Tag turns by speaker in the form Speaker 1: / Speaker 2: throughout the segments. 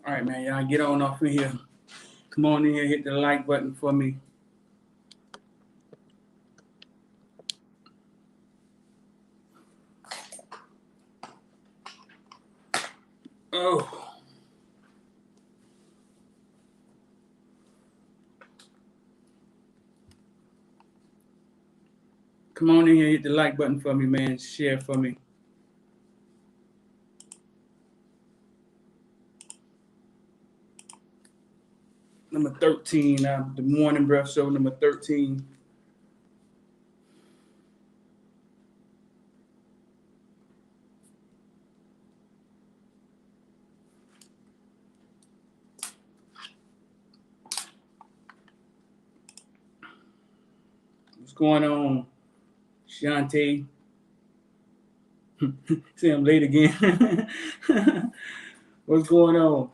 Speaker 1: All right, man. Y'all get on off in here. Come on in here, hit the like button for me. Oh. Come on in here, hit the like button for me, man. Share for me. Number 13, the Morning Breath Show, number 13. What's going on, Shantae? See, I'm late again. What's going on?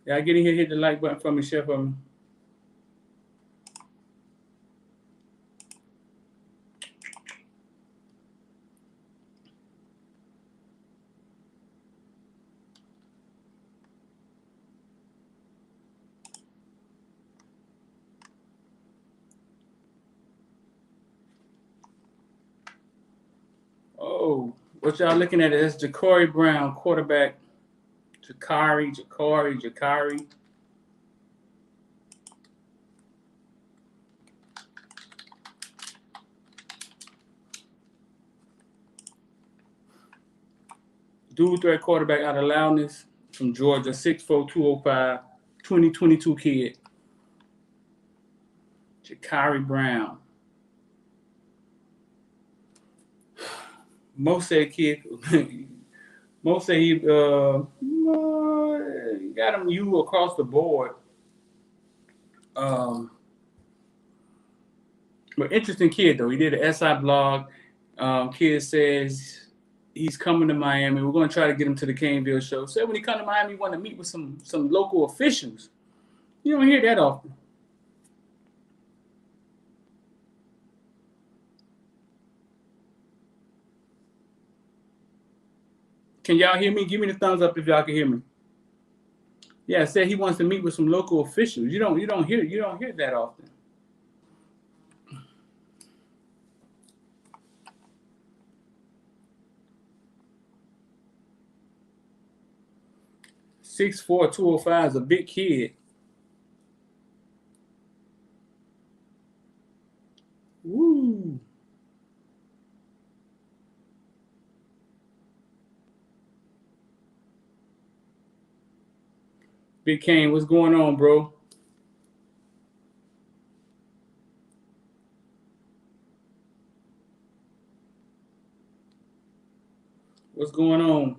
Speaker 1: Y'all get in here, hit the like button for me, share for me. Oh, what y'all looking at is Jacurri Brown, quarterback. Jakari. Dual threat quarterback out of Loudness from Georgia, 6'4", 205, 2022 kid. Jacurri Brown. Most say kid, most say he got him U across the board. But interesting kid though. He did an SI blog. Kid says he's coming to Miami. We're going to try to get him to the Caneville show. Said when he come to Miami, he want to meet with some local officials. You don't hear that often. Can y'all hear me? Give me the thumbs up if y'all can hear me. Yeah, I said he wants to meet with some local officials. You don't hear that often. (6'4", 205) is a big kid. Woo. Big Kane, what's going on, bro? What's going on?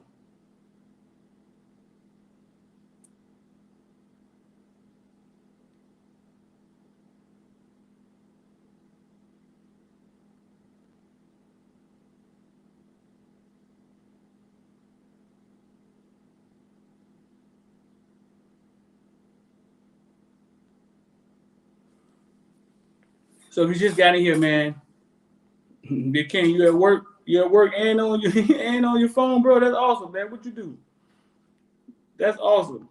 Speaker 1: So if you just got in here, man, Big King, you at work? You at work and on your phone, bro? That's awesome, man. What you do? That's awesome.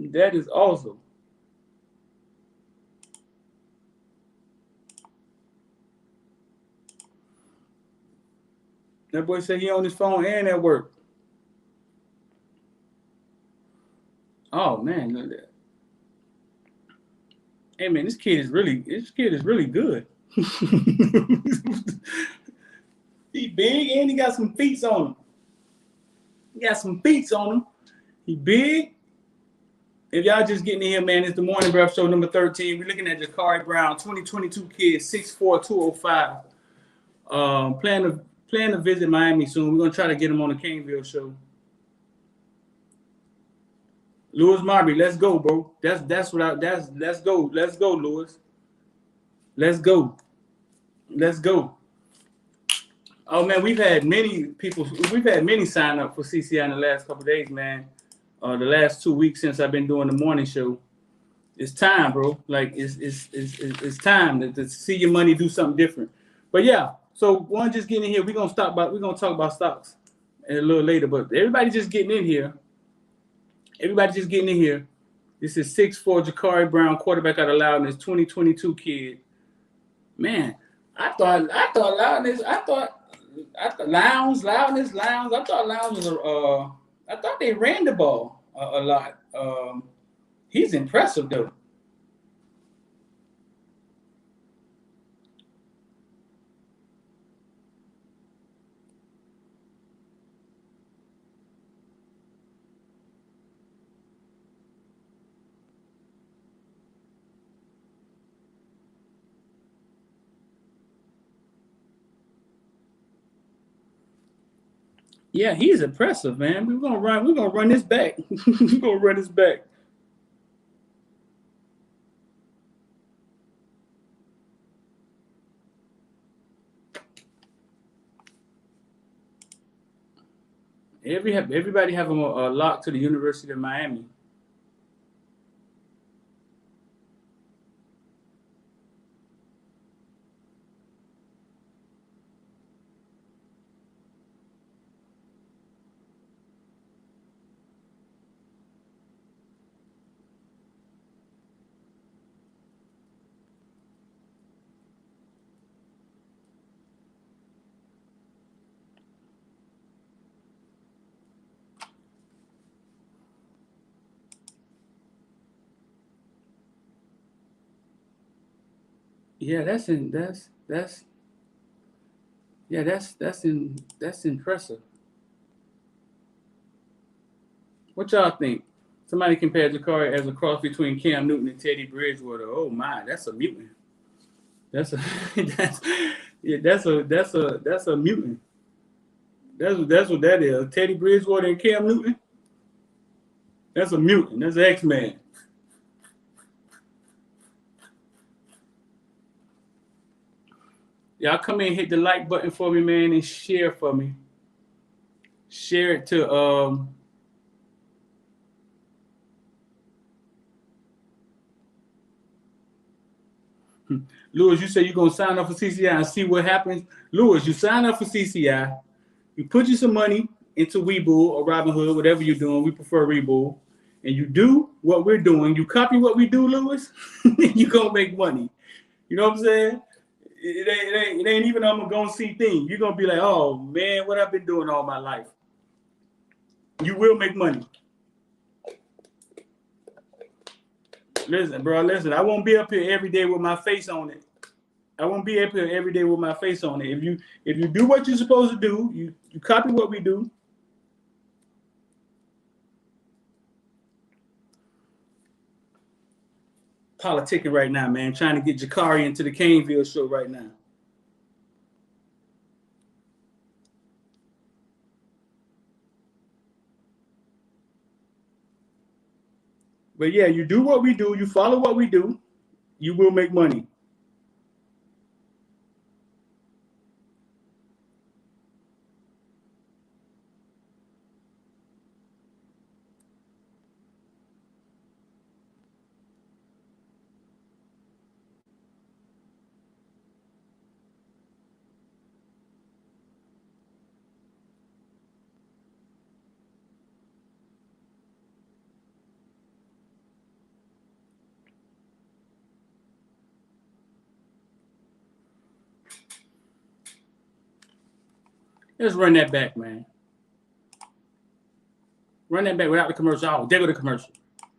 Speaker 1: That is awesome. That boy said he on his phone and at work. Oh man, look at that. Hey man, this kid is really good. He big and he got some feet on him. He big. If y'all just getting in here, man, it's the Morning Breath Show number 13. We're looking at Jacurri Brown, 2022 kid, 6'4", 205. Plan to visit Miami soon. We're gonna try to get him on the Caneville show. Louis Marby, let's go, bro. Let's go, Louis. Let's go. Oh man, we've had many sign up for CCI in the last couple of days, man. The last 2 weeks since I've been doing the morning show. It's time, bro. Like it's time to see your money do something different. But yeah, So one just getting in here. We're gonna talk about stocks a little later, but everybody just getting in here. Everybody just getting in here. This is 6'4" Jacurri Brown, quarterback out of Loudness, 2022 kid. Man, I thought Loudness. I thought Lowndes. I thought Lowndes was I thought they ran the ball a lot. He's impressive though. Yeah, he's impressive, man. We're gonna run this back. We're gonna run this back. Everybody have a lock to the University of Miami. Yeah, that's impressive. What y'all think? Somebody compared Jakari as a cross between Cam Newton and Teddy Bridgewater. Oh my, that's a mutant. That's a that's a mutant. That's what that is. Teddy Bridgewater and Cam Newton. That's a mutant. That's an X-Man. Y'all come in, hit the like button for me, man, and share for me. Share it to Lewis, you say you're gonna sign up for CCI and see what happens. Lewis, you sign up for CCI, you put you some money into Webull or Robinhood, whatever you're doing. We prefer Webull, and you do what we're doing. You copy what we do, Lewis. You're gonna make money. You know what I'm saying? It ain't even I'm gonna see thing. You're gonna be like, oh man, what I've been doing all my life. You will make money. Listen, bro, listen. I won't be up here every day with my face on it. I won't be up here every day with my face on it. If you do what you're supposed to do, you copy what we do. Politicking right now, man. Trying to get Jakari into the Caneville show right now. But yeah, you do what we do. You follow what we do. You will make money. Let's run that back, man. Run that back without the commercial. Oh, there go the commercial.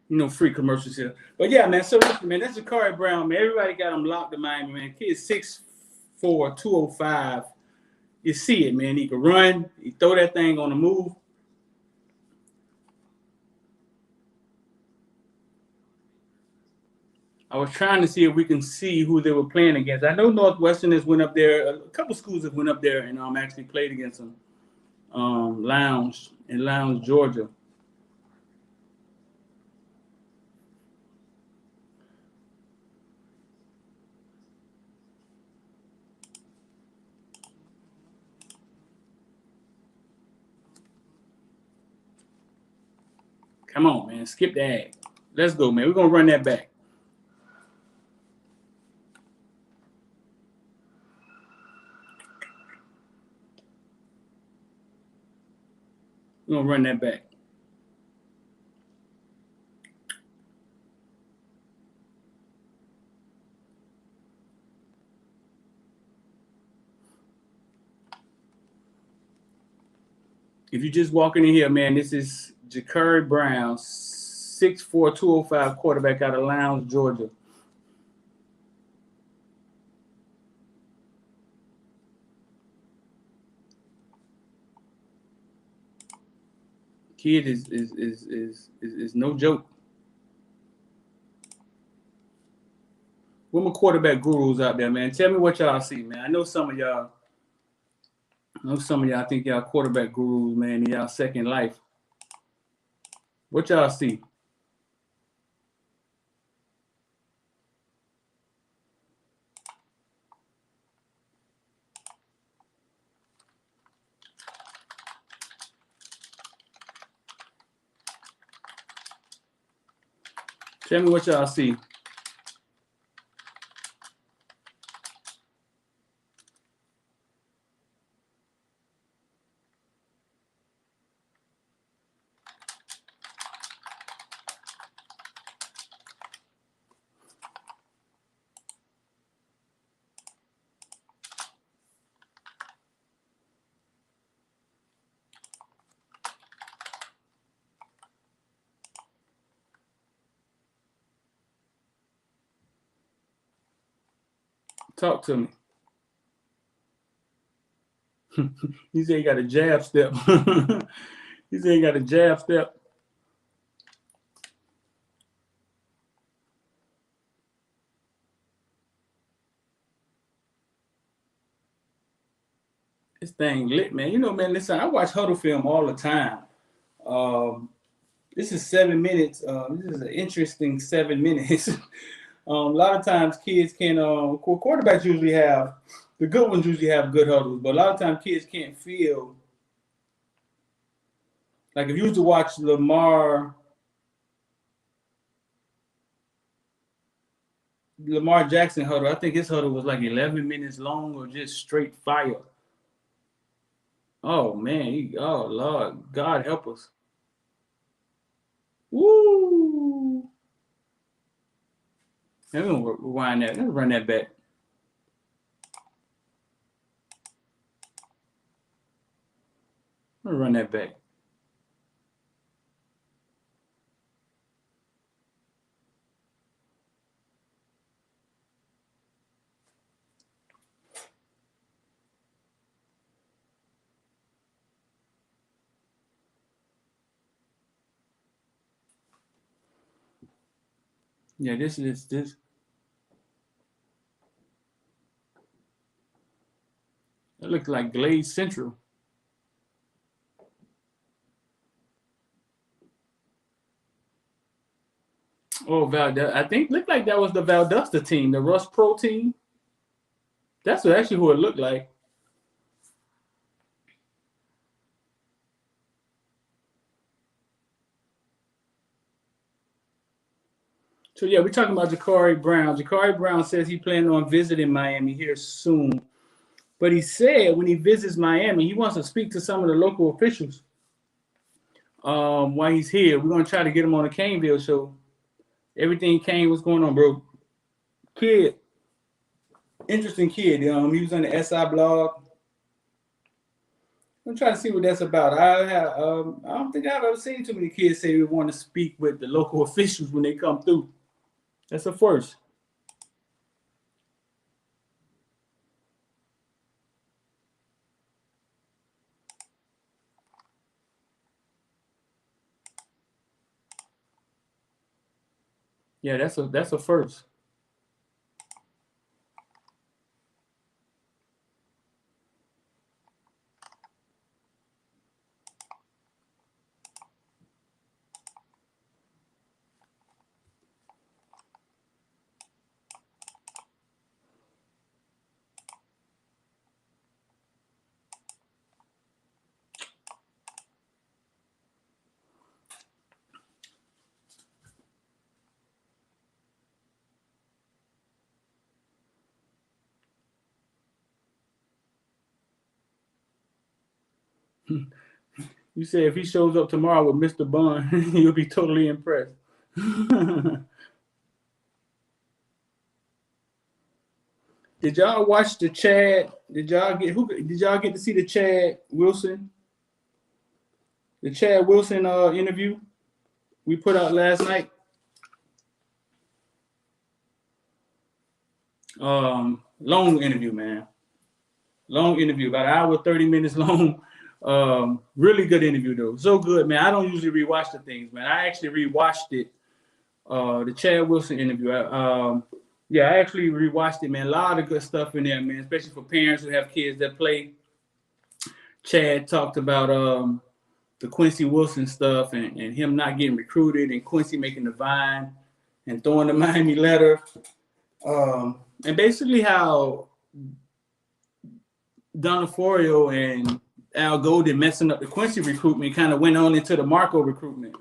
Speaker 1: You know, free commercials here. But yeah, man. So listen, man, that's Jacurri Brown, man. Everybody got him locked in Miami, man. Kid's 6'4", 205. You see it, man. He can run. He throw that thing on the move. I was trying to see if we can see who they were playing against. I know Northwestern has went up there. A couple schools have went up there and actually played against them. Lowndes, Georgia. Come on, man. Skip the ad. Let's go, man. We're going to run that back. We're gonna run that back. If you're just walking in here, man, this is Jacurri Brown, 6'4", 205 quarterback out of Lowndes, Georgia. Kid is no joke. Where my quarterback gurus out there, man? Tell me what y'all see, man. I know some of y'all think y'all quarterback gurus, man, in y'all second life. What y'all see? Tell me what y'all see. Talk to me. He said he got a jab step. He said he got a jab step. This thing lit, man. You know, man, listen, I watch huddle film all the time. This is 7 minutes. This is an interesting 7 minutes. A lot of times kids can, quarterbacks usually have, the good ones usually have good huddles, but a lot of times kids can't feel. Like if you used to watch Lamar Jackson huddle, I think his huddle was like 11 minutes long or just straight fire. Oh, man. Oh, Lord. God help us. Woo! We're going to rewind that. Let's run that back. I'm going to run that back. Yeah, this. It looks like Glade Central. Oh, I think looked like that was the Valdosta team, the Russ Pro team. That's actually who it looked like. So yeah, we're talking about Jacurri Brown. Jacurri Brown says he planned on visiting Miami here soon. But he said when he visits Miami, he wants to speak to some of the local officials while he's here. We're going to try to get him on the Caneville show. Everything Kane, what's going on, bro? Kid, interesting kid. He was on the SI blog. I'm trying to see what that's about. I don't think I've ever seen too many kids say they want to speak with the local officials when they come through. That's a first. Yeah, that's a first. You said if he shows up tomorrow with Mr. Bun, you'll be totally impressed. Did y'all watch the Chad? Did y'all get to see the Chad Wilson? The Chad Wilson interview we put out last night? Long interview, man. Long interview, about an hour, 30 minutes long. Really good interview though. So good, man. I don't usually rewatch the things, man. I actually rewatched it. The Chad Wilson interview. I actually rewatched it, man. A lot of good stuff in there, man. Especially for parents who have kids that play. Chad talked about the Quincy Wilson stuff and him not getting recruited and Quincy making the Vine and throwing the Miami letter. And basically how Donaforio and Al Golden messing up the Quincy recruitment kind of went on into the Marco recruitment.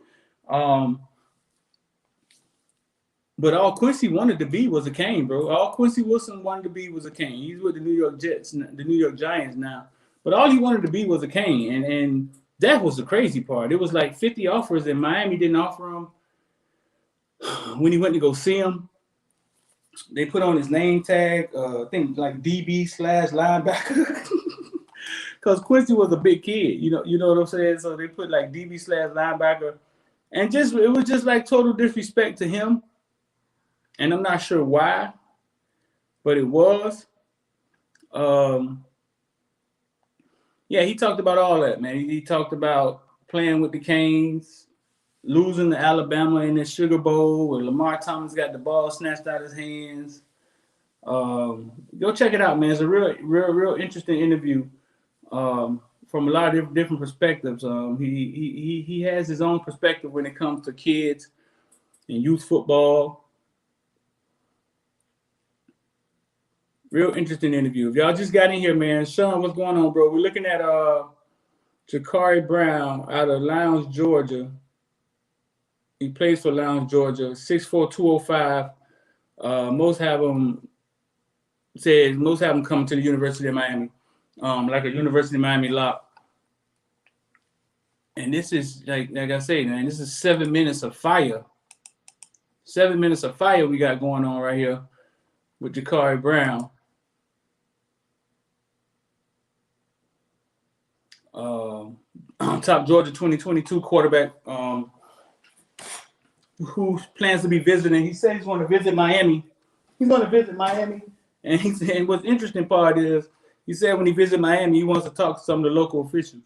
Speaker 1: But all Quincy wanted to be was a Cane, bro. All Quincy Wilson wanted to be was a Cane. He's with the New York Jets, the New York Giants now. But all he wanted to be was a Cane. And that was the crazy part. It was like 50 offers, and Miami didn't offer him. When he went to go see him, they put on his name tag, I think like DB/linebacker. Because Quincy was a big kid, you know what I'm saying? So they put like DB/linebacker. And it was just like total disrespect to him. And I'm not sure why, but it was. He talked about all that, man. He talked about playing with the Canes, losing to Alabama in the Sugar Bowl, where Lamar Thomas got the ball snatched out of his hands. Go check it out, man. It's a real interesting interview from a lot of different perspectives. He has his own perspective when it comes to kids and youth football. Real interesting interview. If y'all just got in here, man, Sean, what's going on, bro? We're looking at Jacurri Brown out of Lowndes, Georgia. He plays for Lowndes, Georgia. 6'4", 205. Most have him coming to the University of Miami, like a University of Miami lock. And this is like I say, man, this is 7 minutes of fire. 7 minutes of fire we got going on right here with Jacurri Brown. Top Georgia 2022 quarterback who plans to be visiting. He said he's going to visit Miami. And he said, and what's interesting part is, he said when he visits Miami, he wants to talk to some of the local officials.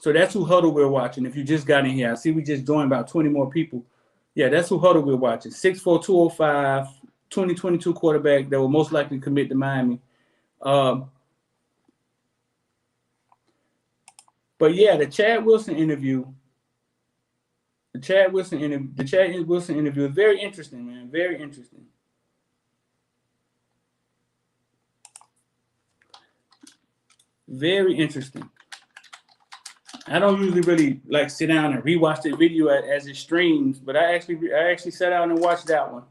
Speaker 1: So that's who huddle we're watching. If you just got in here, I see we just joined about 20 more people. Yeah, that's who huddle we're watching. 6'4", 205, 2022 quarterback that will most likely commit to Miami. But yeah, the Chad Wilson interview is very interesting, man. Very interesting. Very interesting. I don't usually really like sit down and rewatch the video as it streams, but I actually sat down and watched that one.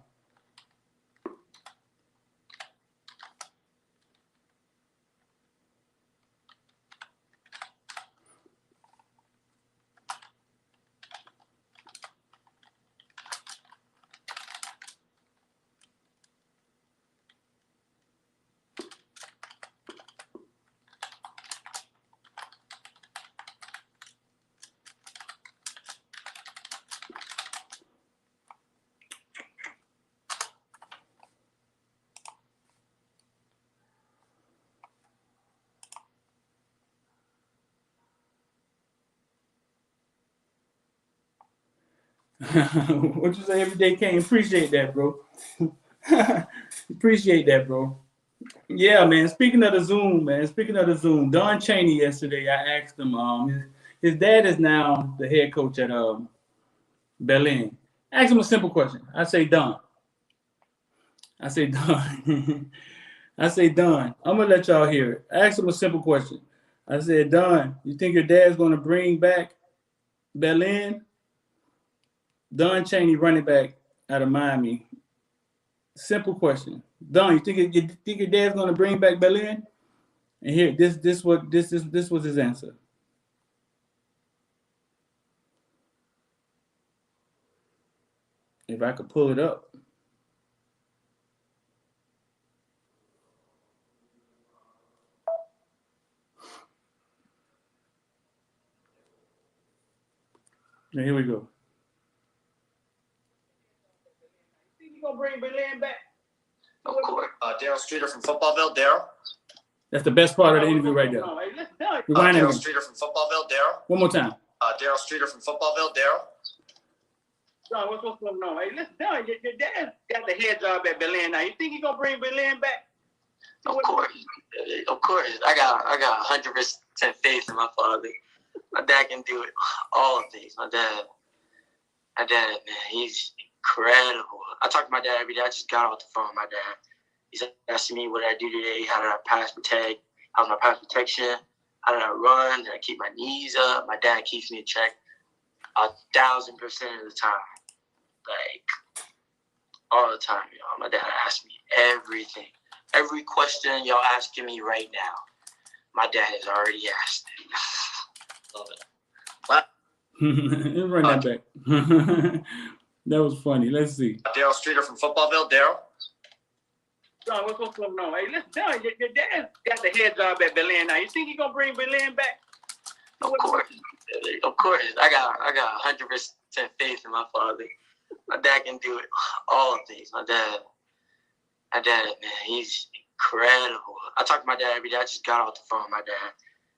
Speaker 1: What you say, everyday Kane? Appreciate that, bro. Appreciate that, bro. Yeah, man. Speaking of the Zoom, Don Chaney yesterday, I asked him, his dad is now the head coach at Berlin. Ask him a simple question. I say, Don. I'm gonna let y'all hear it. I asked him a simple question. I said, Don, you think your dad's gonna bring back Berlin? Don Chaney, running back out of Miami. Simple question. Don, you think your dad's gonna bring back Berlin? And here, this was his answer. If I could pull it up. Now, here we go. Think you gonna bring Berlin back?
Speaker 2: Of course. Daryl Streeter from Footballville. Daryl.
Speaker 1: That's the best part of the interview right there.
Speaker 2: Daryl Streeter from Footballville. Daryl.
Speaker 1: One more time.
Speaker 2: Daryl Streeter from Footballville. Daryl.
Speaker 1: John, what's going on? Hey, listen, John, your dad got the head job at Berlin now. You think he gonna bring Berlin back?
Speaker 2: Of course. I got 100% faith in my father. My dad can do it, all things. My dad, man, he's incredible. I talk to my dad every day. I just got off the phone with my dad. He's asking me what did I do today, how did I pass protect, how's my pass protection, how did I run, did I keep my knees up? My dad keeps me in check 1,000% of the time. Like, all the time, y'all. My dad asks me everything. Every question y'all asking me right now, my dad has already asked it. Love it. What?
Speaker 1: Run that back. That was funny. Let's see.
Speaker 2: Daryl Streeter from Footballville. Daryl.
Speaker 1: John, what's going on? Hey, listen, John, your dad got the head job at Berlin now. You think he gonna bring Berlin back?
Speaker 2: Of course. I got 100% faith in my father. My dad can do it, all things. My dad, man, he's incredible. I talk to my dad every day. I just got off the phone with my dad.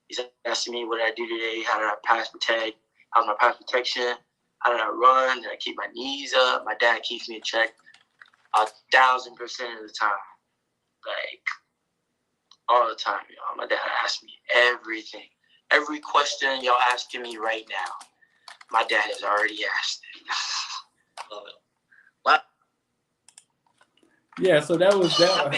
Speaker 2: He's asking me what did I do today, how did I pass protect, how's my pass protection, how did I run, did I keep my knees up? My dad keeps me in check 1,000% of the time. Like, all the time, y'all. My dad asks me everything. Every question y'all asking me right now, my dad has already asked it. Love it. What?
Speaker 1: Yeah, so that was Don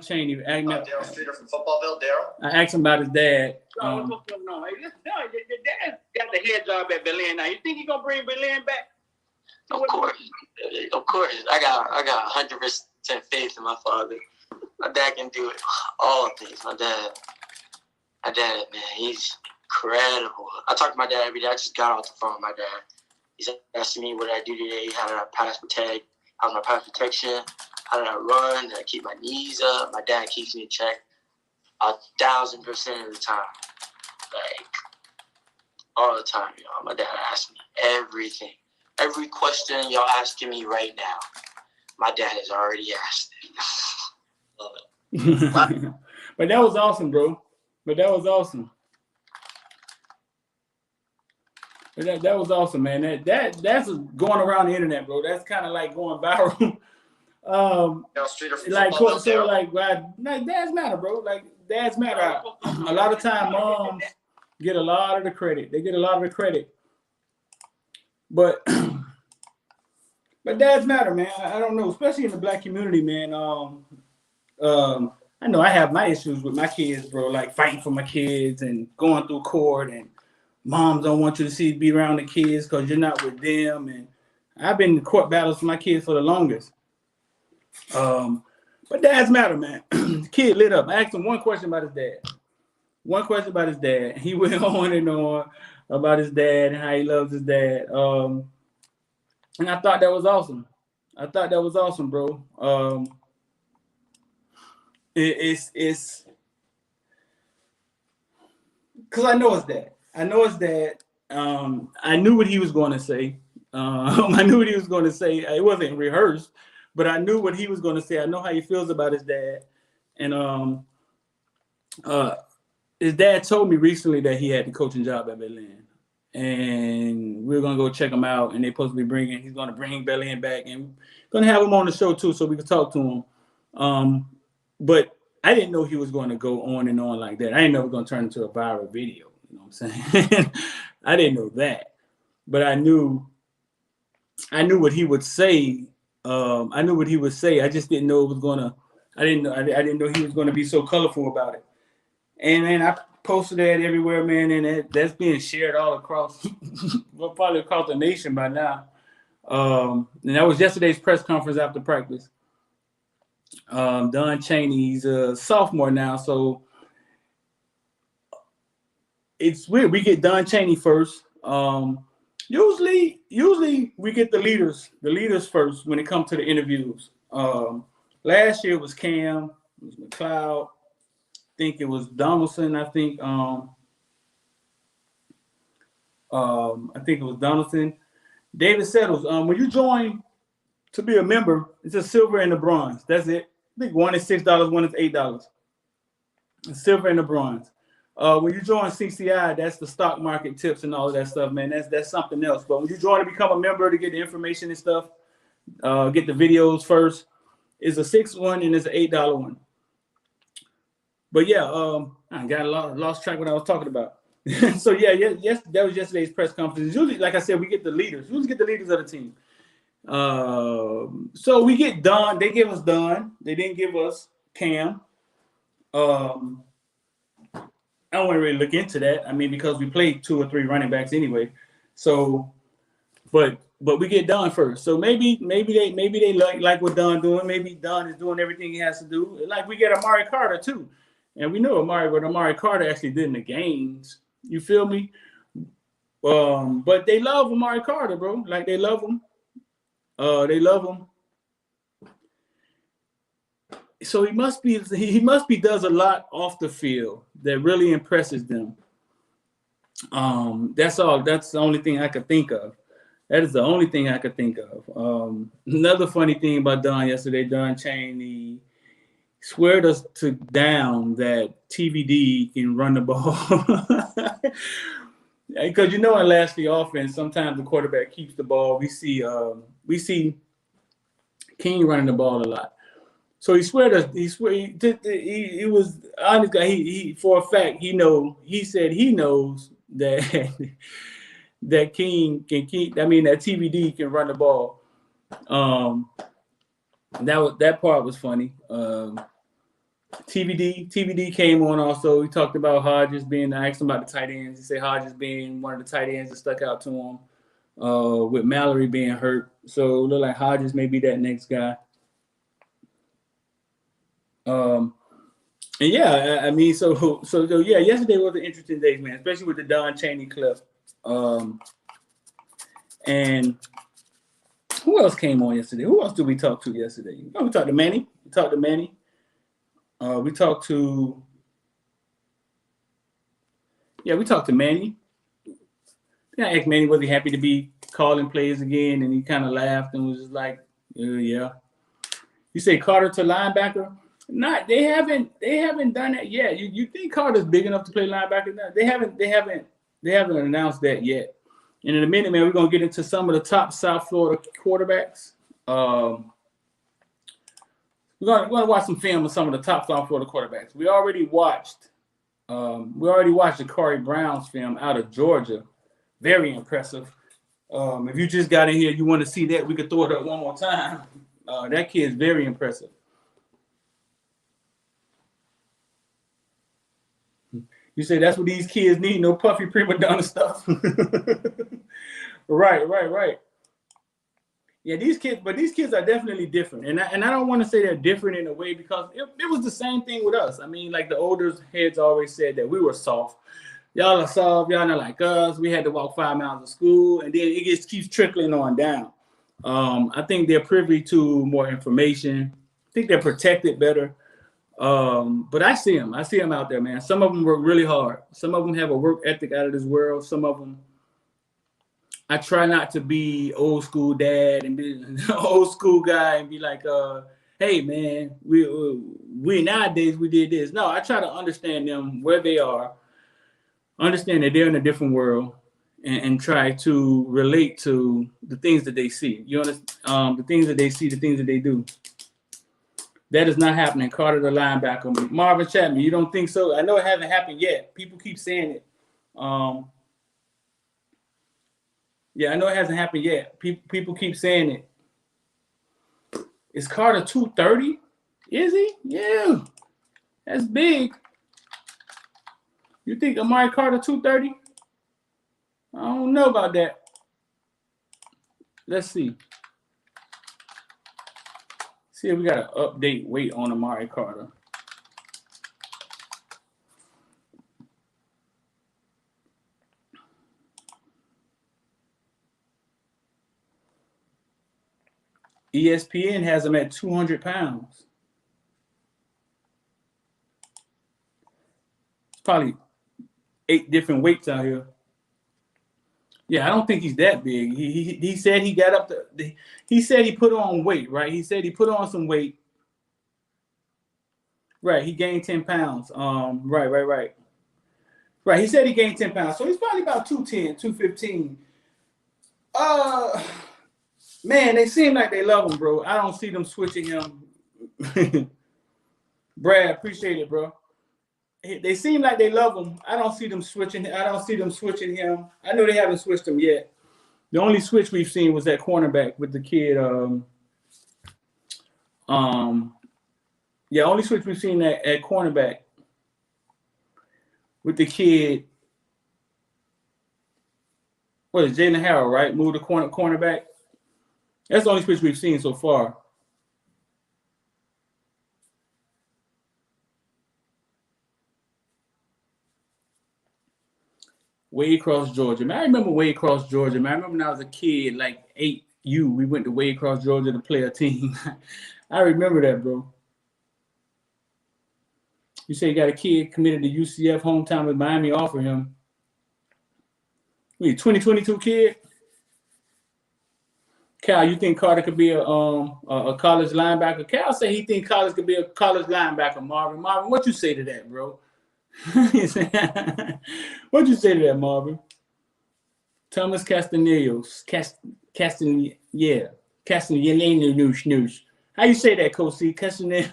Speaker 1: Chaney.
Speaker 2: Daryl Streeter from Footballville. Daryl.
Speaker 1: I asked him about his dad.
Speaker 2: What's going on? Hey, listen, your dad got the head job at Berlin now. You think he gonna bring Berlin back? Of course. I got 100% faith in my father. My dad can do it, all things. My dad, man, he's incredible. I talk to my dad every day. I just got off the phone with my dad. He's asking me what did I do today, how did I pass protect, how's my pass protection, how did I run, did I keep my knees up? My dad keeps me in check 1,000% of the time. Like, all the time, y'all. My dad asks me everything. Every question y'all asking me right now, my dad has already asked it. Love it.
Speaker 1: But that was awesome, bro. That was awesome, man. That's going around the internet, bro. That's kind of like going viral. Dads matter, bro. Like, dads matter. A lot of time, moms get a lot of the credit. They get a lot of the credit. But dads matter, man. I don't know, especially in the black community, man. I know I have my issues with my kids, bro, like fighting for my kids and going through court, and moms don't want you to be around the kids because you're not with them. And I've been in court battles for my kids for the longest. But dads matter, man. The kid lit up. I asked him one question about his dad. He went on and on about his dad and how he loves his dad. And I thought that was awesome. Bro. It's because I know his dad. I knew what he was going to say. It wasn't rehearsed, but I knew what he was going to say. I know how he feels about his dad. And his dad told me recently that he had the coaching job at Berlin. And we're going to go check him out. And they're supposed to be he's going to bring Berlin back. And we're going to have him on the show too so we can talk to him. But I didn't know he was going to go on and on like that. I didn't know it was going to turn into a viral video. You know what I'm saying? I didn't know that. But I knew what he would say. I just didn't know it was going to. I didn't know he was going to be so colorful about it. And man, I posted that everywhere, man, and that's being shared all across, well, probably across the nation by now. And that was yesterday's press conference after practice. Don Chaney, he's a sophomore now, so it's weird. We get Don Chaney first. Usually we get the leaders first when it comes to the interviews. Last year was Cam, it was McLeod. I think it was Donaldson. I think it was Donaldson. David Settles. When you join to be a member, it's a silver and a bronze. That's it. I think one is $6, one is $8. Silver and the bronze. When you join CCI, that's the stock market tips and all of that stuff, man. That's something else. But when you join to become a member to get the information and stuff, get the videos first, it's a $6 one and it's an $8 one. But yeah, I got lost track what I was talking about. So yes, that was yesterday's press conference. Usually, like I said, we get the leaders. We usually get the leaders of the team. So we get Don. They give us Don. They didn't give us Cam. I don't want to really look into that. I mean, because we played 2 or 3 running backs anyway. So, but we get Don first. So maybe they like what Don doing. Maybe Don is doing everything he has to do. Like we get Amari Carter too, and we know what Amari Carter actually did in the games. You feel me? But they love Amari Carter, bro. Like they love him. They love him. So he must be does a lot off the field that really impresses them. That's all. That's the only thing I could think of. That is the only thing I could think of. Another funny thing about Don yesterday, Don Chaney sweared us down that TVD can run the ball. Because in Lashley offense, sometimes the quarterback keeps the ball. We see King running the ball a lot. So he was honest guy. He for a fact he said he knows that that King can keep. I mean that TVD can run the ball. That part was funny. TVD came on also. He talked about Hodges being. I asked him about the tight ends. He said Hodges being one of the tight ends that stuck out to him. With Mallory being hurt, so it looked like Hodges may be that next guy. And yeah, I mean, so yeah, yesterday was an interesting day, man, especially with the Don Chaney clip. And who else came on yesterday? Who else did we talk to yesterday? We talked to Manny. We talked to Manny. Yeah, I asked Manny, was he happy to be calling plays again? And he kind of laughed and was just like, yeah. You say Carter to linebacker? Not, they haven't done that yet. You think Carter's big enough to play linebacker? No, they haven't announced that yet. And in a minute, man, we're gonna get into some of the top South Florida quarterbacks. We're gonna watch some film of some of the top South Florida quarterbacks. We already watched Jacurri Brown's film out of Georgia. Very impressive. If you just got in here, you want to see that, we could throw it up one more time. That kid's very impressive. You say that's what these kids need, no puffy prima donna stuff. Right. Yeah, these kids are definitely different. And I don't want to say they're different in a way because it was the same thing with us. I mean, like the older heads always said that we were soft. Y'all are soft. Y'all not like us. We had to walk 5 miles to school, and then it just keeps trickling on down. I think they're privy to more information. I think they're protected better. But I see them out there, man. Some of them work really hard. Some of them have a work ethic out of this world. Some of them, I try not to be old school dad and be old school guy and be like, hey man, we nowadays we did this. No, I try to understand them where they are, understand that they're in a different world, and try to relate to the things that they see. You understand? The things that they see, the things that they do. That is not happening. Carter the linebacker. Marvin Chapman, you don't think so? I know it hasn't happened yet. People keep saying it. Yeah, I know it hasn't happened yet. People keep saying it. Is Carter 230? Is he? Yeah. That's big. You think Amari Carter 230? I don't know about that. Let's see. See if we got an update weight on Amari Carter. ESPN has him at 200 pounds. It's probably 8 different weights out here. Yeah, I don't think he's that big. He said he got up to. He said he put on weight, right? He said he put on some weight. Right, he gained 10 pounds. Right. He said he gained 10 pounds, so he's probably about 210, 215. Man, they seem like they love him, bro. I don't see them switching him. Brad, appreciate it, bro. They seem like they love him. I don't see them switching. I don't see them switching him. I know they haven't switched him yet. The only switch we've seen was that cornerback with the kid. Only switch we've seen at cornerback with the kid. What is Jalen Harrell, right? Move the cornerback. That's the only switch we've seen so far. Waycross, Georgia. Man, I remember Waycross, Georgia. Man, I remember when I was a kid, like 8U, we went to Waycross, Georgia to play a team. I remember that, bro. You say you got a kid committed to UCF, hometown with Miami offer him. Wait, 2022 kid? Cal, you think Carter could be a college linebacker? Cal said he think Carter could be a college linebacker, Marvin. Marvin, what you say to that, bro? What'd you say to that, Marvin? Thomas Castaneos. Castaneos. How you say that, Coach C? Castaneos.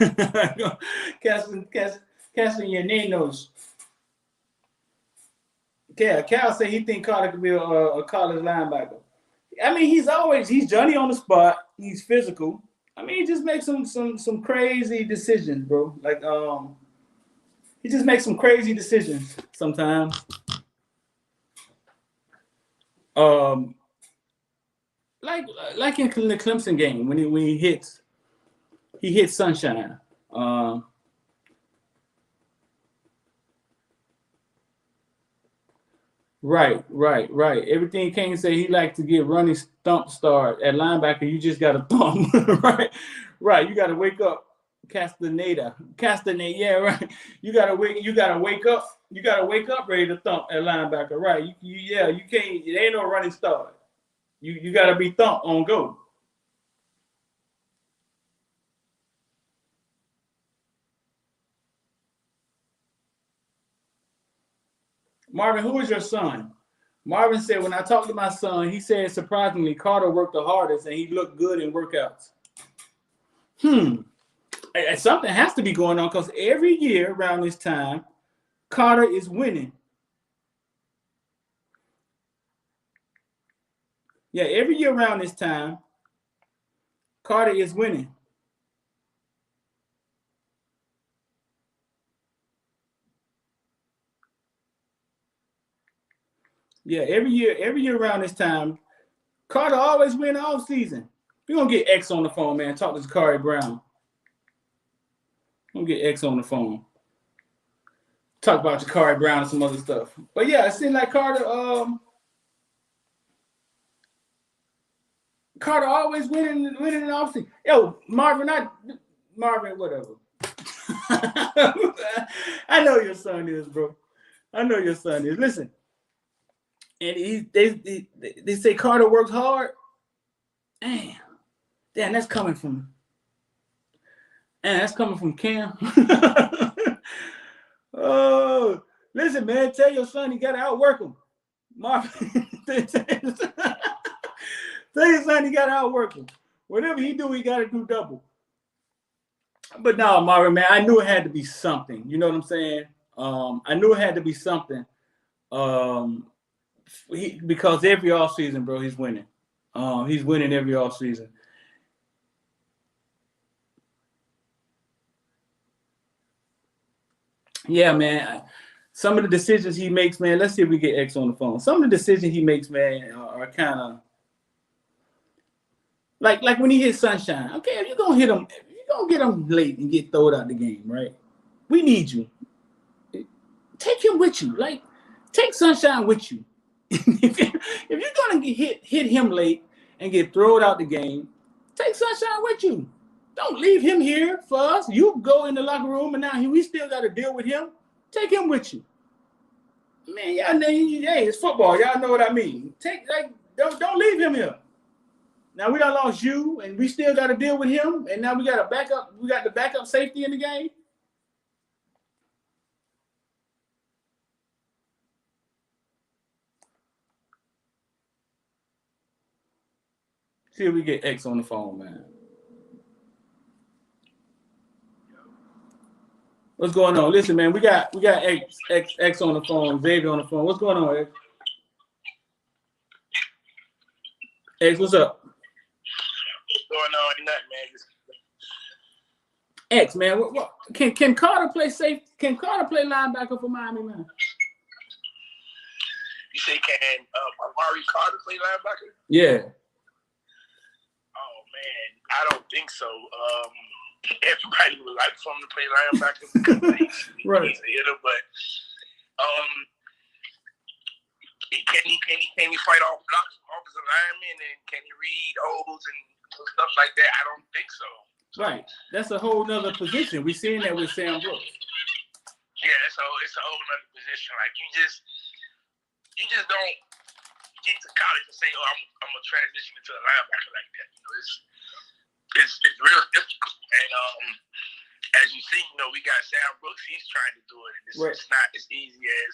Speaker 1: Cal said he think Carter could be a college linebacker. I mean, he's Johnny on the spot. He's physical. I mean, he just makes some crazy decisions, bro. Like he just makes some crazy decisions sometimes. Like in the Clemson game when he hits Sunshine. Right. Everything Kane say he likes to get running stump start at linebacker. You just got to thump. right. You got to wake up. Castaneda. Yeah, right. You gotta wake up. You gotta wake up ready to thump at linebacker, right? You can't. It ain't no running start. You gotta be thump on go. Marvin, who is your son? Marvin said, when I talked to my son, he said surprisingly Carter worked the hardest and he looked good in workouts. Something has to be going on because every year around this time, Carter is winning. Yeah, every year around this time, Carter is winning. Yeah, every year around this time, Carter always win all season. We're going to get X on the phone, man. Talk to Jacurri Brown. We'll get X on the phone. Talk about Jacurri Brown and some other stuff. But yeah, it seems like Carter always winning in the offseason. Yo, Marvin, whatever. I know your son is, bro. I know your son is. Listen, and they say Carter works hard. Damn, that's coming from. And that's coming from Cam. Oh, listen, man. Tell your son you got to outwork him. Marvin. Tell your son you got to outwork him. Whatever he do, he got to do double. But no, Marvin, man, I knew it had to be something. You know what I'm saying? I knew it had to be something. Because every offseason, bro, he's winning. He's winning every offseason. Yeah, man. Some of the decisions he makes, man. Let's see if we get X on the phone. Some of the decisions he makes, man, are kind of like when he hits Sunshine. Okay, if you're gonna hit him, don't get him late and get thrown out the game, right? We need you. Take him with you. Like, take Sunshine with you. If you're gonna hit him late and get thrown out the game, take Sunshine with you. Don't leave him here for us. You go in the locker room and now we still got to deal with him. Take him with you. Man, y'all know, hey, it's football. Y'all know what I mean. Don't leave him here. Now we done lost you, and we still got to deal with him. And now we got a backup. We got the backup safety in the game. See if we get X on the phone, man. What's going on? Listen, man, we got X on the phone, Xavier on the phone. What's going on, X? X, what's up?
Speaker 3: What's going on tonight, man?
Speaker 1: X, man, what can Carter play safe? Can Carter play linebacker for Miami, man?
Speaker 3: You say can Amari Carter play linebacker?
Speaker 1: Yeah.
Speaker 3: Oh man, I don't think so. Everybody would like for him to play linebacker because
Speaker 1: right.
Speaker 3: He's a hitter, but can he fight off blocks from offensive linemen, and can he read holes and stuff like that? I don't think so.
Speaker 1: Right, that's a whole nother position. We're seeing that with Sam Brooks.
Speaker 3: Yeah, it's a whole nother position. Like you just don't get to college and say, "Oh, I'm gonna transition into a linebacker like that." You know, it's real difficult. And as you see, you know, we got Sam Brooks. He's trying to do it, and it's not as easy as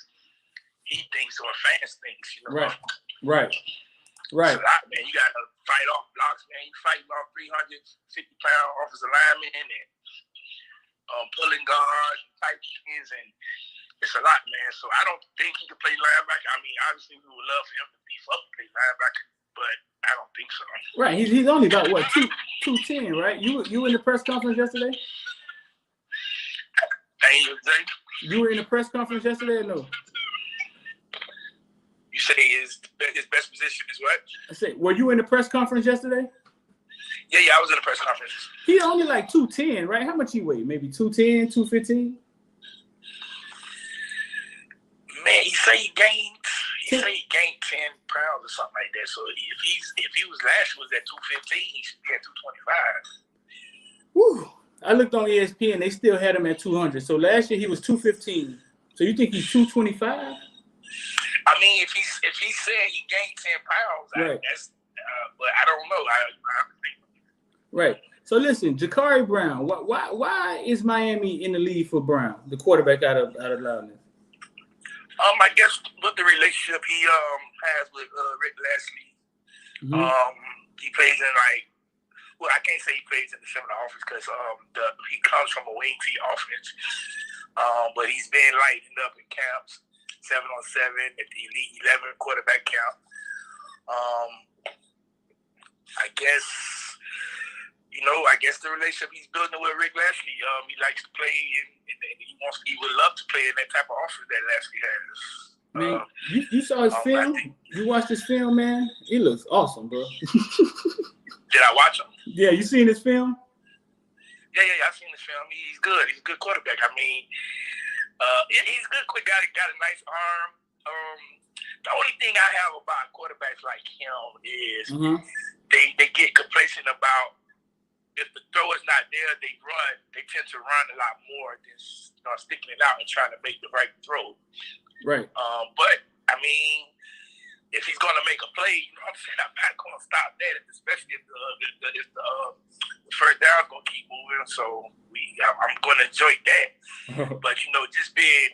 Speaker 3: he thinks or fans thinks. You know,
Speaker 1: right.
Speaker 3: It's a lot, man. You got to fight off blocks, man. You fighting off 350-pound offensive linemen and pulling guards, tight ends, and it's a lot, man. So I don't think he can play linebacker. I mean, obviously we would love for him to beef up and play linebacker, but I don't think so.
Speaker 1: Right. He's only about what 210, right? You in the press conference yesterday? You were in the press conference yesterday or no?
Speaker 3: You say his best position is what?
Speaker 1: I said, were you in the press conference yesterday?
Speaker 3: Yeah, I was in the press conference.
Speaker 1: He's only like 210, right? How much he weigh? Maybe 210, 215?
Speaker 3: Man, he say he gained 10 pounds or something like that. So if he was last year was at 215, he should be at 225.
Speaker 1: Woo. I looked on ESPN, they still had him at 200. So last year he was 215. So you think he's 225?
Speaker 3: I mean, if he said he gained 10 pounds,
Speaker 1: right.
Speaker 3: But I don't know.
Speaker 1: Right. So listen, Jacurri Brown. Why is Miami in the lead for Brown, the quarterback out of Loudness?
Speaker 3: I guess with the relationship he has with Rick Leslie, he plays in I can't say he plays in the similar offense because he comes from a wing T offense, but he's been lighting up in camps, 7-on-7 at the Elite 11 quarterback camp. I guess the relationship he's building with Rick Leslie, he likes to play and he would love to play in that type of offense that Leslie has.
Speaker 1: Man, you saw his film? You watched his film, man? He looks awesome, bro.
Speaker 3: Did I watch him?
Speaker 1: Yeah, you seen his film?
Speaker 3: Yeah, I've seen his film. He's good. He's a good quarterback. I mean, he's a good quick guy. He got a nice arm. The only thing I have about quarterbacks like him is they get complacent about if the throw is not there, they tend to run a lot more than sticking it out and trying to make the right throw.
Speaker 1: Right.
Speaker 3: But I mean, if he's going to make a play, you know what I'm saying, I'm not going to stop that, especially if the first down's going to keep moving. So I'm going to enjoy that. But just being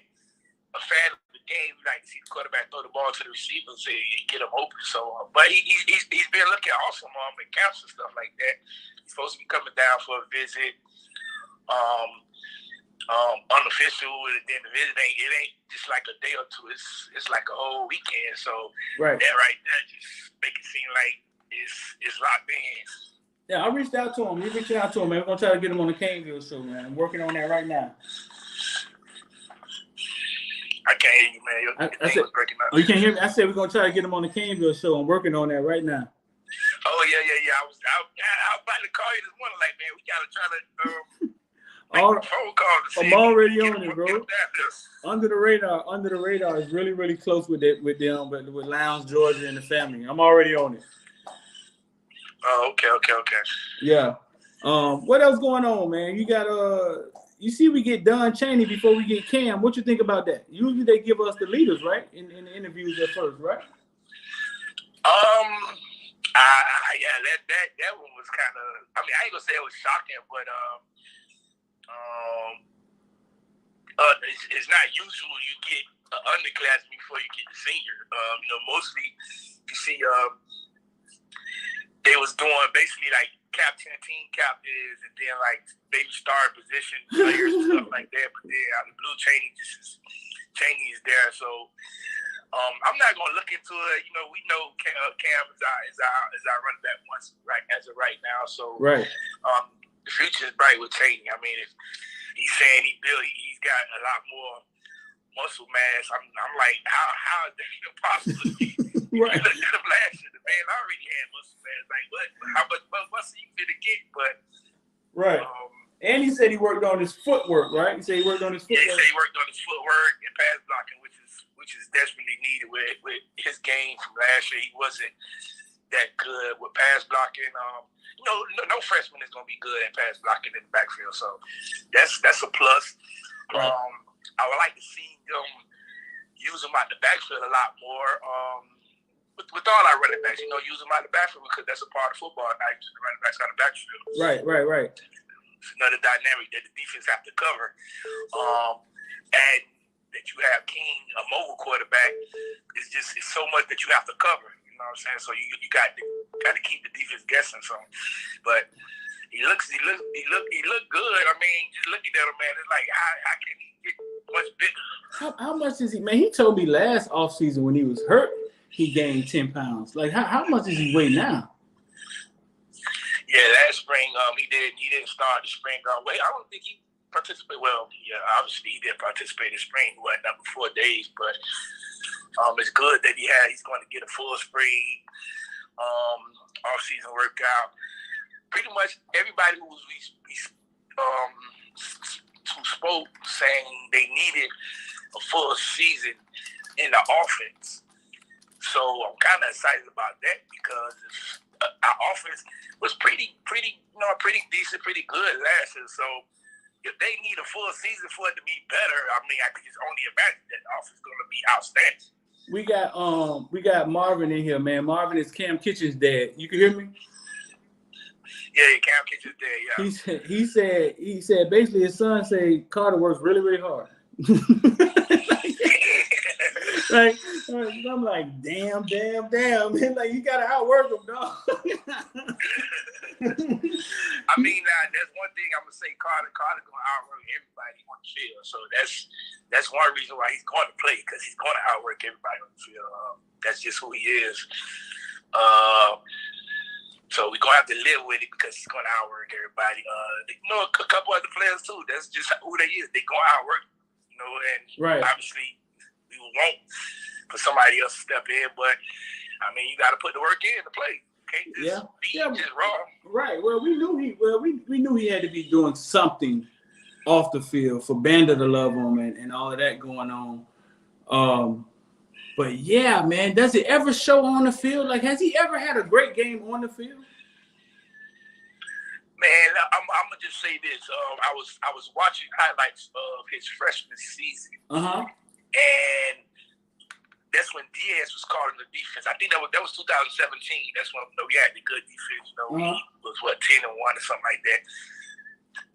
Speaker 3: a fan of the game, we like to see the quarterback throw the ball to the receiver and get him open. So, but he's been looking awesome in camps and stuff like that. He's supposed to be coming down for a visit, unofficial, and then the visit ain't just like a day or two. It's like a whole weekend. So that right there just make it seem like it's locked in.
Speaker 1: Yeah, I reached out to him. We reached out to him, man. We're gonna try to get him on the Caneville show, man. I'm working on that right now.
Speaker 3: I can't hear you, man.
Speaker 1: I said,
Speaker 3: breaking up.
Speaker 1: Oh, you can't hear me? I said we're gonna try to get him on the Caneville show. I'm working on that right now.
Speaker 3: Oh yeah. I was about to call you this morning, like, man, we gotta try to
Speaker 1: All,
Speaker 3: phone call to see
Speaker 1: I'm already on it, bro.
Speaker 3: That
Speaker 1: Under the radar is really, really close with them, but with Lounge, Georgia, and the family. I'm already on it.
Speaker 3: Oh, okay.
Speaker 1: Yeah. What else going on, man? You got you see, we get Don Chaney before we get Cam. What you think about that? Usually they give us the leaders, right, in the interviews at first, right?
Speaker 3: Yeah, that one was kind of. I mean, I ain't gonna say it was shocking, but it's not usual you get an underclassman before you get the senior. Mostly you see they was doing basically like captain, team captains, and then like maybe star position players and stuff like that. But then out of the blue, Chaney is there, so. I'm not gonna look into it. We know Cam is our running back once, right, as of right now. So
Speaker 1: right.
Speaker 3: The future is bright with Chaney. I mean, if he's saying he's got a lot more muscle mass, I'm like, how is that even possible?
Speaker 1: Right.
Speaker 3: Look at him last year. The man already had muscle mass. Like, what? How much muscle you finna get? But
Speaker 1: right. And he said he worked on his footwork, right? He said he worked on his footwork.
Speaker 3: Yeah, he said he worked on his footwork and pass blocking, which is desperately needed with his game from last year. He wasn't that good with pass blocking. No freshman is going to be good at pass blocking in the backfield, so that's a plus.
Speaker 1: Right.
Speaker 3: I would like to see them use him out the backfield a lot more. With all our running backs, use them out the backfield because that's a part of football. Not using the running backs out the backfield.
Speaker 1: Right.
Speaker 3: It's another dynamic that the defense have to cover. And that you have King, a mobile quarterback, it's so much that you have to cover. You know what I'm saying? So you got to keep the defense guessing. So, but he looked good. I mean, just looking at him, man, it's like how can he get much bigger?
Speaker 1: How much is he? Man, he told me last offseason when he was hurt, he gained 10 pounds. Like how much does he weigh now?
Speaker 3: Yeah, last spring he didn't start the spring weight. I don't think he participated. Well, yeah, obviously he didn't participate in spring. He wasn't up for 4 days, but it's good that he's going to get a full spring off-season workout. Pretty much everybody who spoke saying they needed a full season in the offense. So I'm kind of excited about that because our offense was pretty decent, pretty good last year. So if they need a full season for it to be better, I mean, I could just only imagine that the offense is going to be outstanding.
Speaker 1: We got Marvin in here, man. Marvin is Cam Kitchen's dad. You can hear me?
Speaker 3: Yeah, Cam Kitchen's dad. Yeah.
Speaker 1: He said basically his son said Carter works really, really hard. Like I'm like, damn. Man, like you gotta outwork him, dog.
Speaker 3: I mean, that's one thing I'm gonna say. Carter's gonna outwork everybody on the field. So that's one reason why he's going to play, because he's going to outwork everybody on the field. That's just who he is. So we're gonna have to live with it because he's gonna outwork everybody. A couple other players too. That's just who they is. They gonna outwork. And
Speaker 1: right.
Speaker 3: Obviously we won't for somebody else to step in, but I mean, you got to put the work in to play. Can't just just raw. Right.
Speaker 1: Well, we knew he had to be doing something off the field for Banda to love him and all of that going on. But yeah, man, does it ever show on the field? Like, has he ever had a great game on the field?
Speaker 3: Man, I'm gonna just say this. I was watching highlights of his freshman season, and that's when Diaz was calling the defense. I think that was 2017. That's when we had the good defense. He was 10-1 or something like that.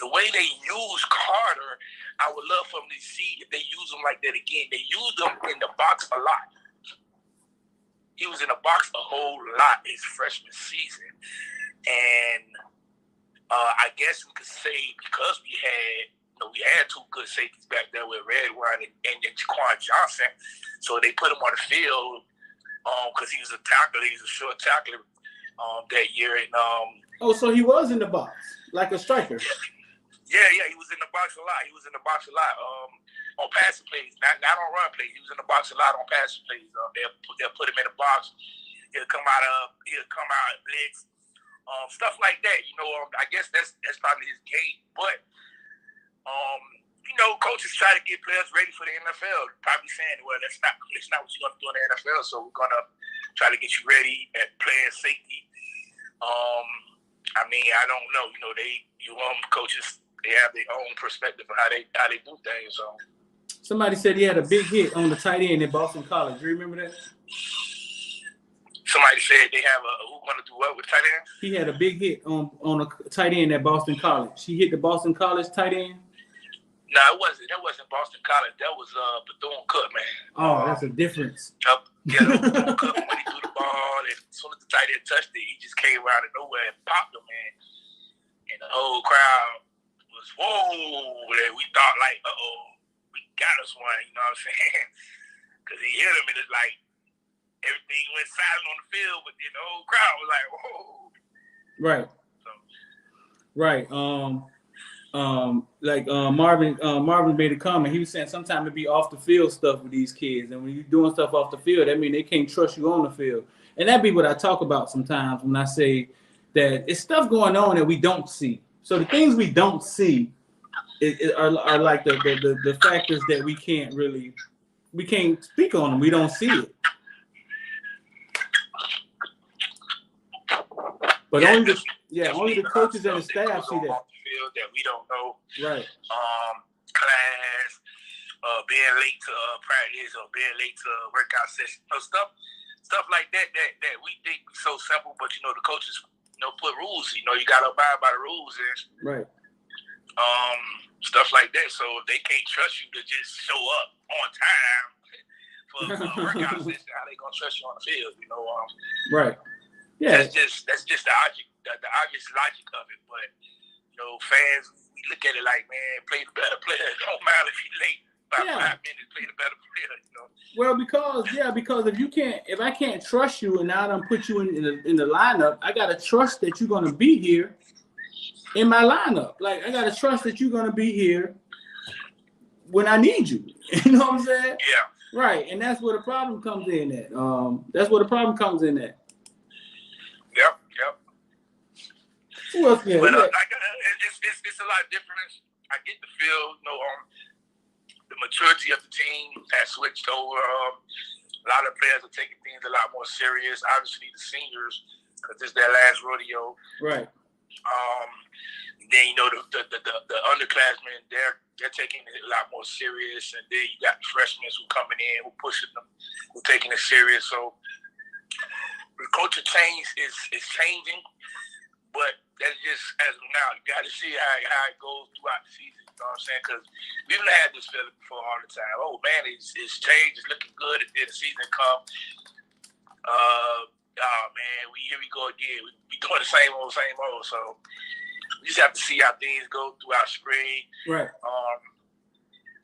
Speaker 3: The way they use Carter, I would love for them to see if they use him like that again. They used him in the box a lot. He was in the box a whole lot his freshman season, and I guess we could say because we had two good safeties back there with Redwine and Jacurri Johnson, so they put him on the field because he was a tackler. He was a short tackler that year. And
Speaker 1: so he was in the box like a striker.
Speaker 3: Yeah, he was in the box a lot. On passing plays, not on run plays. He was in the box a lot on passing plays. They'll put him in the box. He'll come out and blitz. stuff like that. I guess that's probably his game. But coaches try to get players ready for the NFL. Probably saying, well, that's not what you're gonna do in the NFL. So we're gonna try to get you ready at player safety. I don't know. Coaches, they have their own perspective of how they do things. So
Speaker 1: somebody said he had a big hit on the tight end at Boston College. Do you remember that?
Speaker 3: Somebody said they have who gonna do what with tight end?
Speaker 1: He had a big hit on a tight end at Boston College. He hit the Boston College tight end.
Speaker 3: No, it wasn't. That wasn't Boston College. That was Bethune-Cookman, man.
Speaker 1: Oh, that's a difference.
Speaker 3: Bethune-Cookman when he threw the ball, and as soon as the tight end touched it, he just came out of nowhere and popped him, man. And the whole crowd was whoa. And we thought like, we got us one. You know what I'm saying? Because he hit him, and it's like everything went silent on the field, but then the whole crowd was like, whoa.
Speaker 1: Right.
Speaker 3: So.
Speaker 1: Right. Marvin made a comment. He was saying sometimes it be off the field stuff with these kids, and when you're doing stuff off the field, that means they can't trust you on the field. And that be what I talk about sometimes when I say that it's stuff going on that we don't see. So the things we don't see are like the factors that we can't speak on them. We don't see it. But only the coaches and the staff see that.
Speaker 3: That we don't know.
Speaker 1: Right.
Speaker 3: Class, being late to practice or being late to workout session, stuff like that we think is so simple, but the coaches put rules. You gotta abide by the rules and
Speaker 1: right.
Speaker 3: Stuff like that. So if they can't trust you to just show up on time for a workout session, how they gonna trust you on the field?
Speaker 1: Right. Yeah.
Speaker 3: That's just the obvious logic of it, but. Fans, we look at it like, man, play the better player. Don't matter if you're late by 5 minutes, play the better player.
Speaker 1: Well, because if I can't trust you and I don't put you in the lineup, I gotta trust that you're gonna be here in my lineup. Like I gotta trust that you're gonna be here when I need you. You know what I'm saying?
Speaker 3: Yeah.
Speaker 1: Right, and that's where the problem comes in at. That's where the problem comes in at.
Speaker 3: Yep.
Speaker 1: Who else?
Speaker 3: But it's a lot of difference. I get the feel, the maturity of the team has switched over. A lot of players are taking things a lot more serious. Obviously, the seniors, because this is their last rodeo.
Speaker 1: Right.
Speaker 3: Then the underclassmen, they're taking it a lot more serious, and then you got the freshmen who coming in, who pushing them, who taking it serious. So the culture change is changing, but that's just as of now. You got to see how it goes throughout the season. You know what I'm saying? Because we've had this feeling before all the time. Oh man, it's changed. It's looking good. And then the season come. Man, here we go again. We doing the same old. So we just have to see how things go throughout spring.
Speaker 1: Right.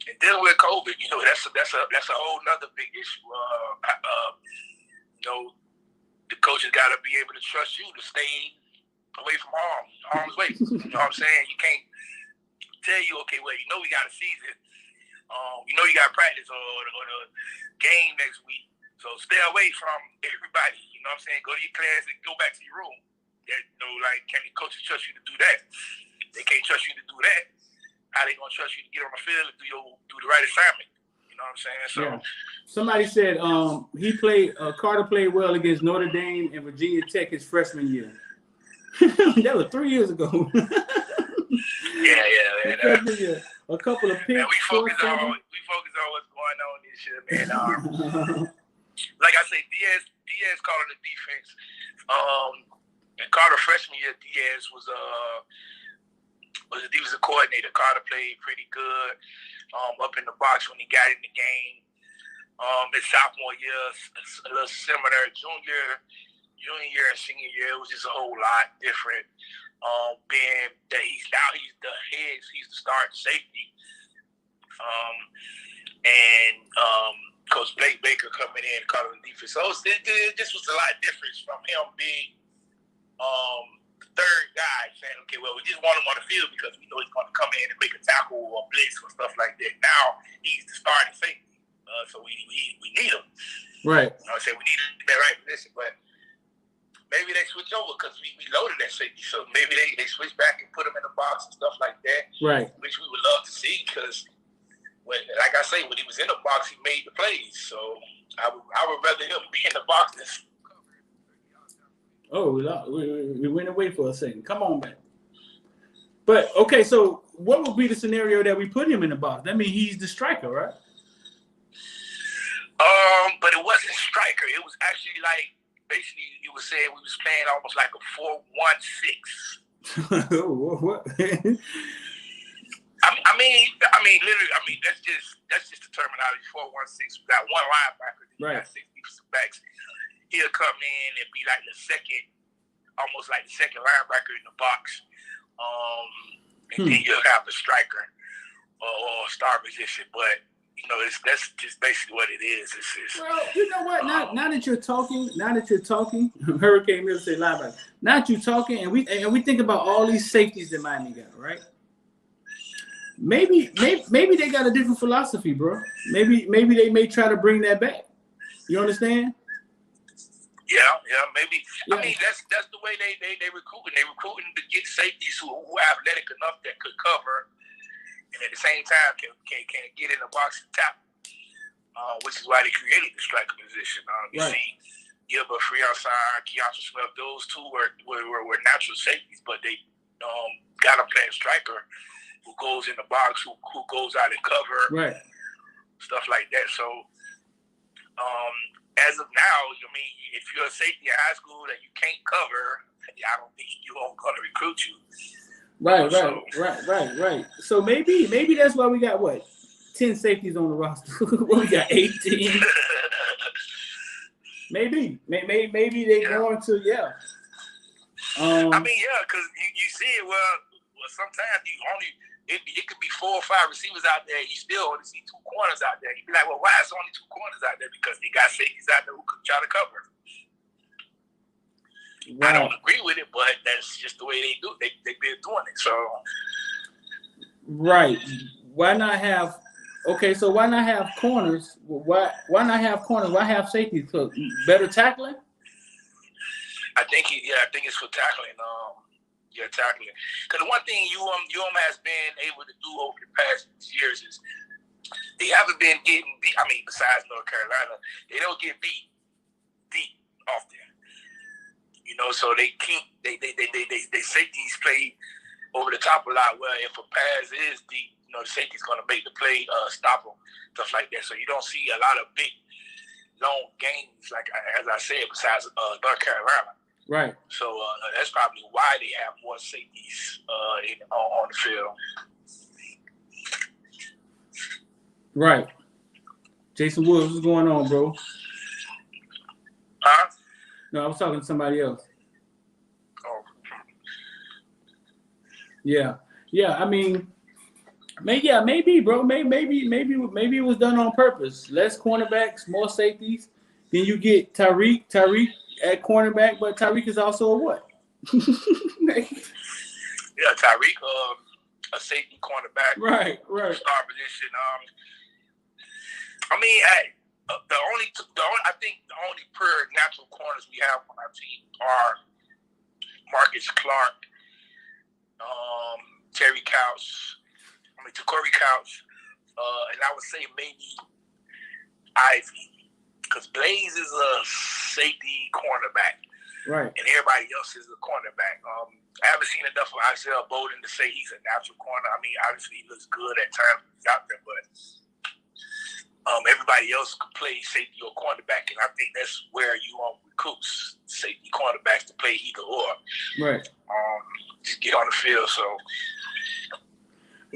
Speaker 3: And dealing with COVID, that's a whole nother big issue. The coaches got to be able to trust you to stay away from harm's way. You know what I'm saying? You can't tell you, okay, well, we got a season. You got practice or the game next week. So stay away from everybody. You know what I'm saying? Go to your class and go back to your room. Can the coaches trust you to do that? They can't trust you to do that. How they gonna trust you to get on the field and do the right assignment? You know what I'm saying? So
Speaker 1: somebody said Carter played well against Notre Dame and Virginia Tech his freshman year. That was 3 years ago.
Speaker 3: Yeah.
Speaker 1: A couple of picks.
Speaker 3: Man, we focus on what's going on this year, man. Like I say, Diaz calling the defense. And Carter freshman year, Diaz was a coordinator. Carter played pretty good up in the box when he got in the game. His sophomore year, a little similar. Junior year and senior year, it was just a whole lot different. Being that he's the head, he's the starting safety. Coach Blake Baker coming in and calling the defense. So this was a lot of difference from him being the third guy saying, okay, well, we just want him on the field because we know he's going to come in and make a tackle or blitz or stuff like that. Now he's the starting safety. So we need him.
Speaker 1: Right.
Speaker 3: I say we need him in that right position, but maybe they switch over because we loaded that safety. So maybe they switch back and put him in the box and stuff like that.
Speaker 1: Right.
Speaker 3: Which we would love to see because, like I say, when he was in the box, he made the plays. So I would rather him be in the box than.
Speaker 1: Oh, we went away for a second. Come on back. But okay, so what would be the scenario that we put him in the box? That means he's the striker, right?
Speaker 3: But it wasn't striker. It was actually like basically he was saying we was playing almost like a 4-1-6.
Speaker 1: What?
Speaker 3: I mean, literally. I mean, that's just the terminology. 4-1-6. We got one linebacker.
Speaker 1: Right.
Speaker 3: Got 6 defensive backs. He'll come in and be like almost like the second linebacker in the box. And then you'll have the striker or star position. But that's just basically what it is.
Speaker 1: Well, you know what? Now that you're talking, Hurricane Mill say linebacker. Now that you're talking, and we think about all these safeties that Miami got, right? Maybe they got a different philosophy, bro. Maybe they may try to bring that back. You understand?
Speaker 3: Yeah, maybe.
Speaker 1: Yeah.
Speaker 3: I mean, that's the way they recruiting. They recruiting to get safeties who are athletic enough that could cover, and at the same time can get in the box and tap. Which is why they created the striker position. You
Speaker 1: right.
Speaker 3: see, Gilbert Frielson, Keontae Smith, those two were natural safeties, but they got a playing striker who goes in the box, who goes out and cover,
Speaker 1: right,
Speaker 3: stuff like that. So. As of now, I mean, if you're a safety in high school that you can't cover, I don't think you're going to recruit you.
Speaker 1: Right. So maybe that's why we got 10 safeties on the roster. We got 18. maybe they going to
Speaker 3: I mean, because you see it. Well, sometimes you only. It could be 4 or 5 receivers out there. You still only see 2 corners out there. You'd be like, well, why is only 2 corners out there? Because they got safeties out there who could try to cover. Right. I don't agree with it, but that's just the way they do it. They've been doing it. So,
Speaker 1: right. Why not have corners? Why not have corners? Why have safeties? Better tackling?
Speaker 3: I think it's for tackling. Tackling. Because the one thing UM has been able to do over the past years is they haven't been getting beat. I mean, besides North Carolina, they don't get beat deep often. So they keep they safeties play over the top a lot. Where if a pass is deep, the safety's going to make the play stop them, stuff like that. So you don't see a lot of big long games like as I said. Besides North Carolina.
Speaker 1: Right.
Speaker 3: So that's probably why they have more safeties on the field.
Speaker 1: Right. Jason Woods, what's going on, bro?
Speaker 3: Huh?
Speaker 1: No, I was talking to somebody else.
Speaker 3: Oh.
Speaker 1: Yeah. I mean, maybe, bro. Maybe it was done on purpose. Less cornerbacks, more safeties. Then you get Tariq at cornerback, but Tariq is also a what?
Speaker 3: Yeah, Tariq, a safety cornerback.
Speaker 1: Right.
Speaker 3: Star position. I mean, I think the only pure natural corners we have on our team are Marcus Clark, Jacurri Couch, and I would say maybe Ivy. Because Blaze is a safety cornerback.
Speaker 1: Right.
Speaker 3: And everybody else is a cornerback. I haven't seen enough of Isaiah Bowden to say he's a natural corner. I mean, obviously he looks good at times when he's out there, but everybody else can play safety or cornerback. And I think that's where you recruits safety cornerbacks to play either or.
Speaker 1: Right.
Speaker 3: Just get on the field. So.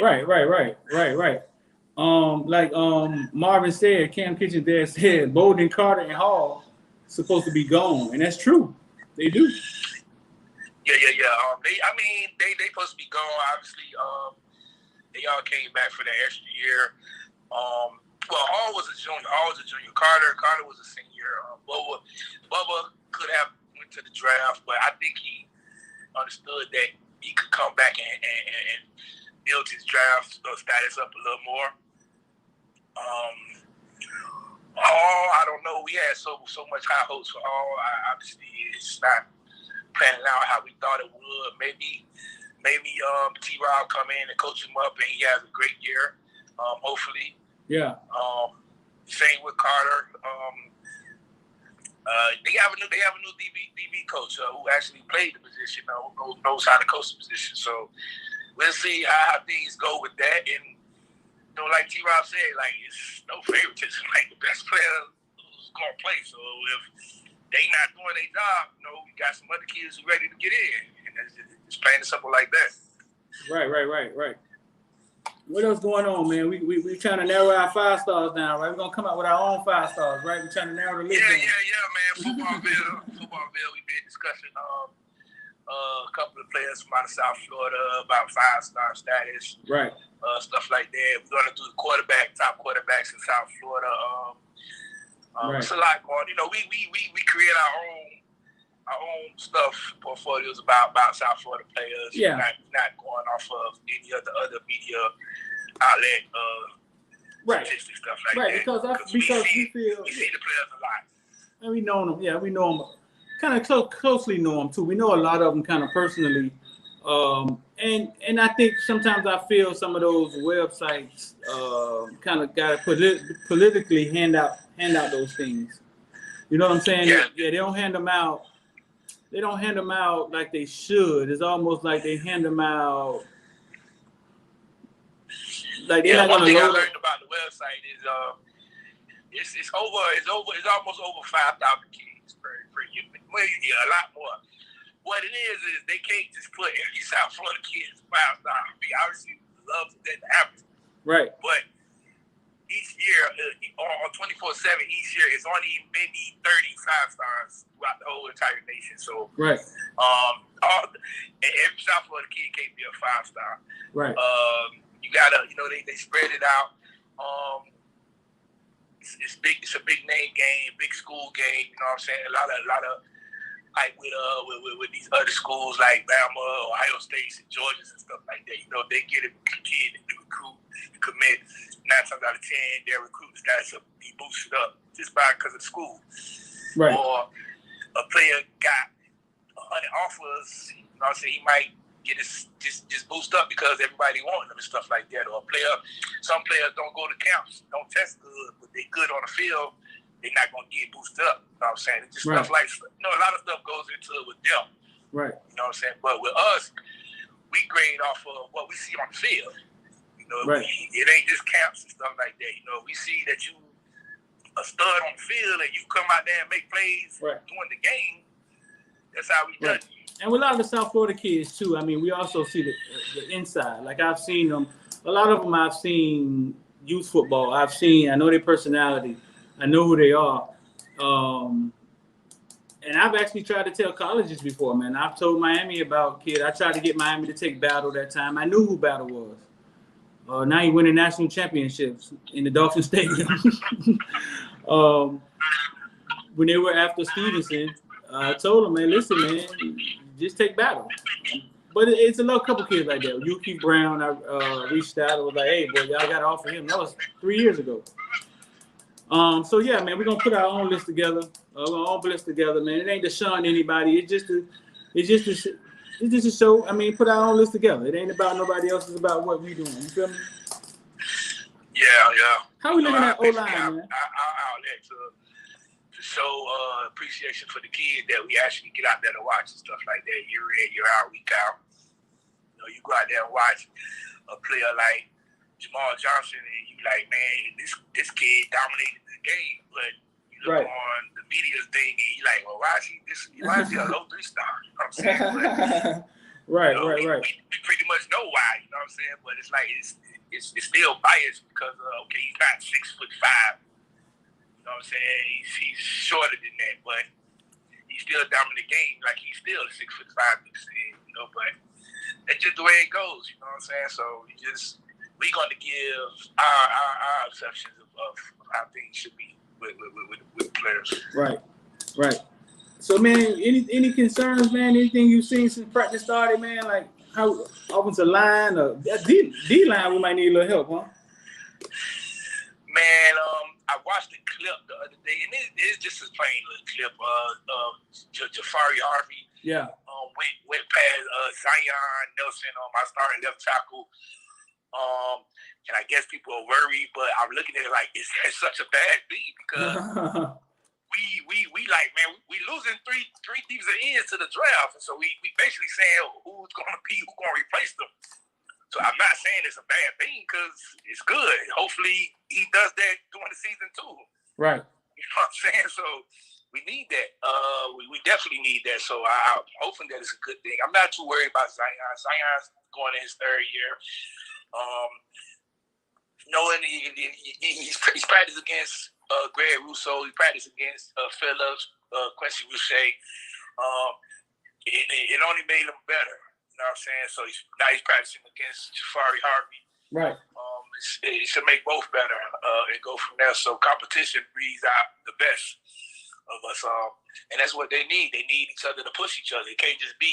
Speaker 1: Right. Like Marvin said, Cam Kitchen there said, Bolden, Carter, and Hall supposed to be gone, and that's true. They do.
Speaker 3: Yeah. They supposed to be gone. Obviously, they all came back for the extra year. Hall was a junior. Carter was a senior. Bubba could have went to the draft, but I think he understood that he could come back and build his draft status up a little more. I don't know. We had so much high hopes for Hall. Obviously, it's not panning out how we thought it would. Maybe T-Rob come in and coach him up, and he has a great year. Hopefully. Yeah. Same with Carter. They have a new DB coach who actually played the position, who knows how to coach the position. So we'll see how things go with that. And like T-Rob said, like it's no favoritism. Like the best player who's gonna play. So if they not doing their job, we got some other kids who ready to get in, and it's plain and simple like that. Right.
Speaker 1: What else going on, man? We trying to narrow our 5 stars down, right? We're gonna come out with our own 5 stars, right? We're trying to narrow the list down.
Speaker 3: Yeah, man. Footballville. We've been discussing a couple of players from out of South Florida about 5-star status, right? Stuff like that. We're gonna do the top quarterbacks in South Florida. It's a lot going. We create our own stuff, portfolios about South Florida players. Yeah. Not going off of any other media outlet, statistics, stuff like that. Because we see the players a lot.
Speaker 1: And we know them. Yeah, we know them. Kind of closely know them too. We know a lot of them kind of personally. And I think sometimes I feel some of those websites kind of got to politically hand out those things. You know what I'm saying? Yeah, they don't hand them out. They don't hand them out like they should. It's almost like they hand them out like they're not
Speaker 3: one
Speaker 1: gonna
Speaker 3: thing
Speaker 1: load
Speaker 3: I learned about the website is it's almost over 5,000 kids per unit. Well, a lot more. What it is they can't just put every South Florida kids 5-star. Obviously love that happen. Right. But each year, on 24/7, each year, it's only maybe 35 stars throughout the whole entire nation. So, right. Every South Florida kid can't be a 5-star. Right. You gotta, they spread it out. It's big. It's a big name game, big school game. You know what I'm saying? A lot of like with these other schools like Bama, Ohio State, and Georgia's and stuff like that. They get a kid to recruit, to commit. 9 times out of 10, their recruits got to be boosted up just because of school. Right. Or a player got 100 offers. He might get his just boost up because everybody wanting them and stuff like that. Or some players don't go to camps, don't test good, but they good on the field. They're not gonna get boosted up. You know what I'm saying? It's just stuff like a lot of stuff goes into it with them. Right. You know what I'm saying? But with us, we grade off of what we see on the field. Right. It ain't just camps and stuff like that. We see that you a stud on the field and you come out there and make plays during the game. That's how we done. And with a lot of the South Florida kids too. I mean, we also see the inside. Like I've seen them. A lot of them I've seen youth football. I know their personality. I know who they are. And I've actually tried to tell colleges before, man. I've told Miami about kid. I tried to get Miami to take Battle that time. I knew who Battle was. Now he winning national championships in the Dolphin Stadium. When they were after Stevenson, I told him, man, listen, man, just take Battle. But it's a couple kids like that. Jacurri Brown, I reached out and was like, hey, boy, y'all got to offer him. That was 3 years ago. So, yeah, man, we're going to put our own list together. Man. It ain't to shun anybody. It's just a show. I mean, put our own list together. It ain't about nobody else. It's about what we doing. You feel me? Yeah. How we looking at O-line, man? Our outlet to show appreciation for the kids that we actually get out there to watch and stuff like that. Year in, year out, week out. You go out there and watch a player like Jamal Johnson, and you like, man, this kid dominated the game, but you look on the media thing, and you like, well, why is he a low 3-star? You know what I'm saying? But, right. We pretty much know why. You know what I'm saying? But it's like it's still biased because he's not 6'5". You know what I'm saying? He's shorter than that, but he's still dominating the game like he's still a 6'5". But that's just the way it goes. You know what I'm saying? So we're going to give our perceptions of how things should be with players. Right. So, man, any concerns, man? Anything you've seen since practice started, man? Like how offensive line or D line, we might need a little help, huh? Man, I watched the clip the other day, and it's just a plain little clip of Jafari Harvey. Yeah. went past Zion Nelson on my starting left tackle. And I guess people are worried, but I'm looking at it like it's such a bad thing because we like, man, we losing three defensive ends to the draft, and so we basically saying who's going to replace them. So I'm not saying it's a bad thing because it's good. Hopefully he does that during the season too.
Speaker 1: Right.
Speaker 3: You know what I'm saying? So we need that. We definitely need that. So I'm hoping that it's a good thing. I'm not too worried about Zion. Zion's going in his third year. Knowing he's practiced against Greg Rousseau, he practiced against Phillips, Quincy Rousseau. It only made him better. You know what I'm saying? So now he's practicing against Jacurri Harvey.
Speaker 1: Right.
Speaker 3: It should make both better and go from there. So competition breeds out the best of us. And that's what they need. They need each other to push each other. It can't just be,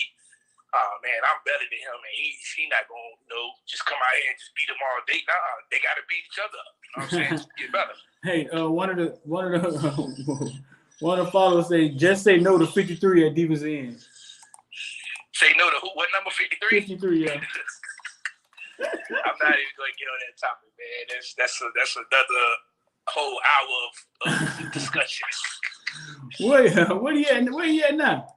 Speaker 3: oh man, I'm better than him, and he's not gonna just come out here and just beat them all day. Nah, they gotta beat each other up. You know what I'm saying? To get better.
Speaker 1: Hey, one of the followers say, just say no to 53 at defensive end.
Speaker 3: Say no to who? What number? 53?
Speaker 1: 53, yeah.
Speaker 3: I'm not even gonna get on that topic, man. That's another whole hour of discussion.
Speaker 1: Where you at now?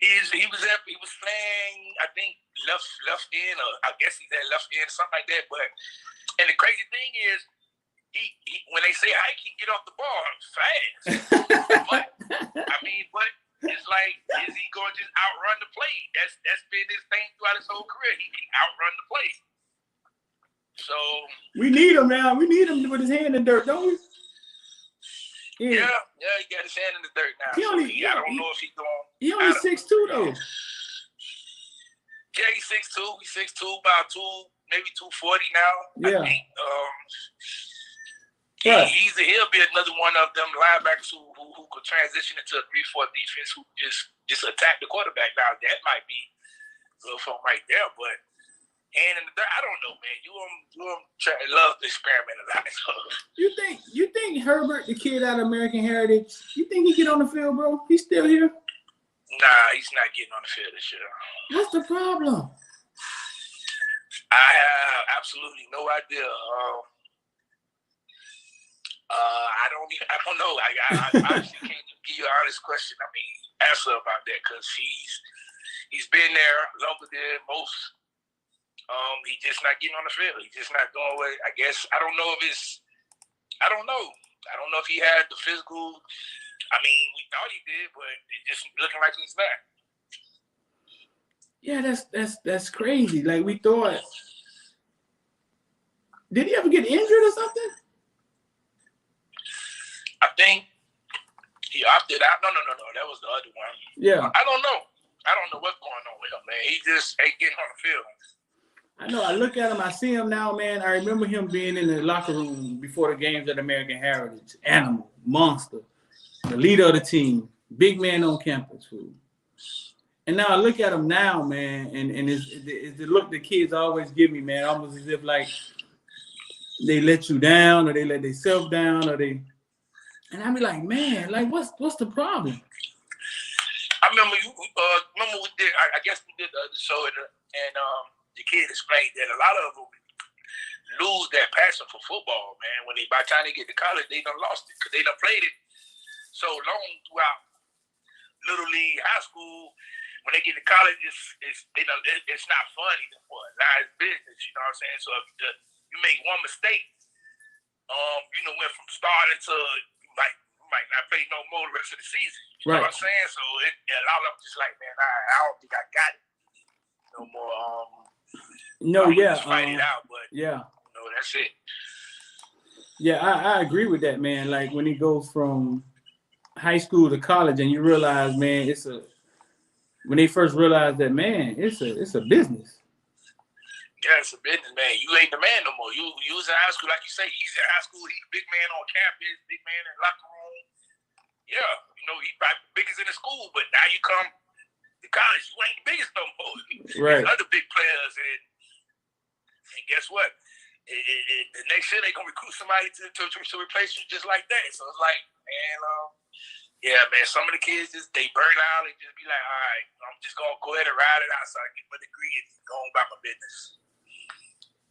Speaker 3: He was playing, I think, left end, or I guess he's at left end, something like that. And the crazy thing is, he when they say hike, he get off the ball fast. But it's like, is he going to just outrun the play? That's been his thing throughout his whole career. He can outrun the play. So
Speaker 1: we need him now. We need him to put his hand in the dirt, don't we?
Speaker 3: Yeah, he got his hand in the dirt now. I don't know if he's going.
Speaker 1: He only 6'2" though.
Speaker 3: Yeah, he's 6'2". He's 6'2", about maybe 240 now.
Speaker 1: Yeah.
Speaker 3: I think.
Speaker 1: Right.
Speaker 3: He'll be another one of them linebackers who could transition into a 3-4 defense who just attack the quarterback. Now that might be a little something right there, but hand in the dirt, I don't know, man. You love to experiment a lot. So.
Speaker 1: You think Herbert, the kid out of American Heritage, you think he get on the field, bro? He's still here?
Speaker 3: Nah, he's not getting on the field this year.
Speaker 1: What's the problem?
Speaker 3: I have absolutely no idea. I don't know. I honestly can't give you an honest answer about that because he's been there longer than most. He's just not getting on the field. He's just not doing what I guess. I don't know if he had the physical. We thought he did, but it's just looking like he's not.
Speaker 1: Yeah, that's crazy. Like we thought. Did he ever get injured or something?
Speaker 3: I think he opted out. No. That was the other one.
Speaker 1: Yeah.
Speaker 3: I don't know. I don't know what's going on with him, man. He just ain't getting on the field.
Speaker 1: I know. I look at him. I see him now, man. I remember him being in the locker room before the games at American Heritage. Animal, monster, the leader of the team, big man on campus. Fool. And now I look at him now, man, and it's the look the kids always give me, man, almost as if like they let you down or they let themselves down or they. And I be like, man, like what's the problem?
Speaker 3: I remember we did. I guess we did the other show and the kid explained that a lot of them lose that passion for football, man. When by the time they get to college, they done lost it because they done played it so long throughout Little League, high school. When they get to college, it's not fun anymore. Now it's business, you know what I'm saying? So if you make one mistake, went from starting to you might not play no more the rest of the season. You know what I'm saying? So a lot of them just like, man, I don't think I got it no more. Just fight it out, but that's it.
Speaker 1: Yeah, I agree with that, man. Like when he goes from high school to college, and you realize, man, when they first realized that, man, it's a business.
Speaker 3: Yeah, it's a business, man. You ain't the man no more. You was in high school, like you say. He's in high school. He's a big man on campus, big man in the locker room. Yeah, he's probably the biggest in the school, but now you come to college, you ain't the biggest no more.
Speaker 1: Right.
Speaker 3: There's other big players, and guess what? The next year they gonna recruit somebody to replace you just like that. So it's like, man, Yeah, man. Some of the kids they burn out and just be like, all right, I'm just gonna go ahead and ride it out so I get my degree and go on about my business.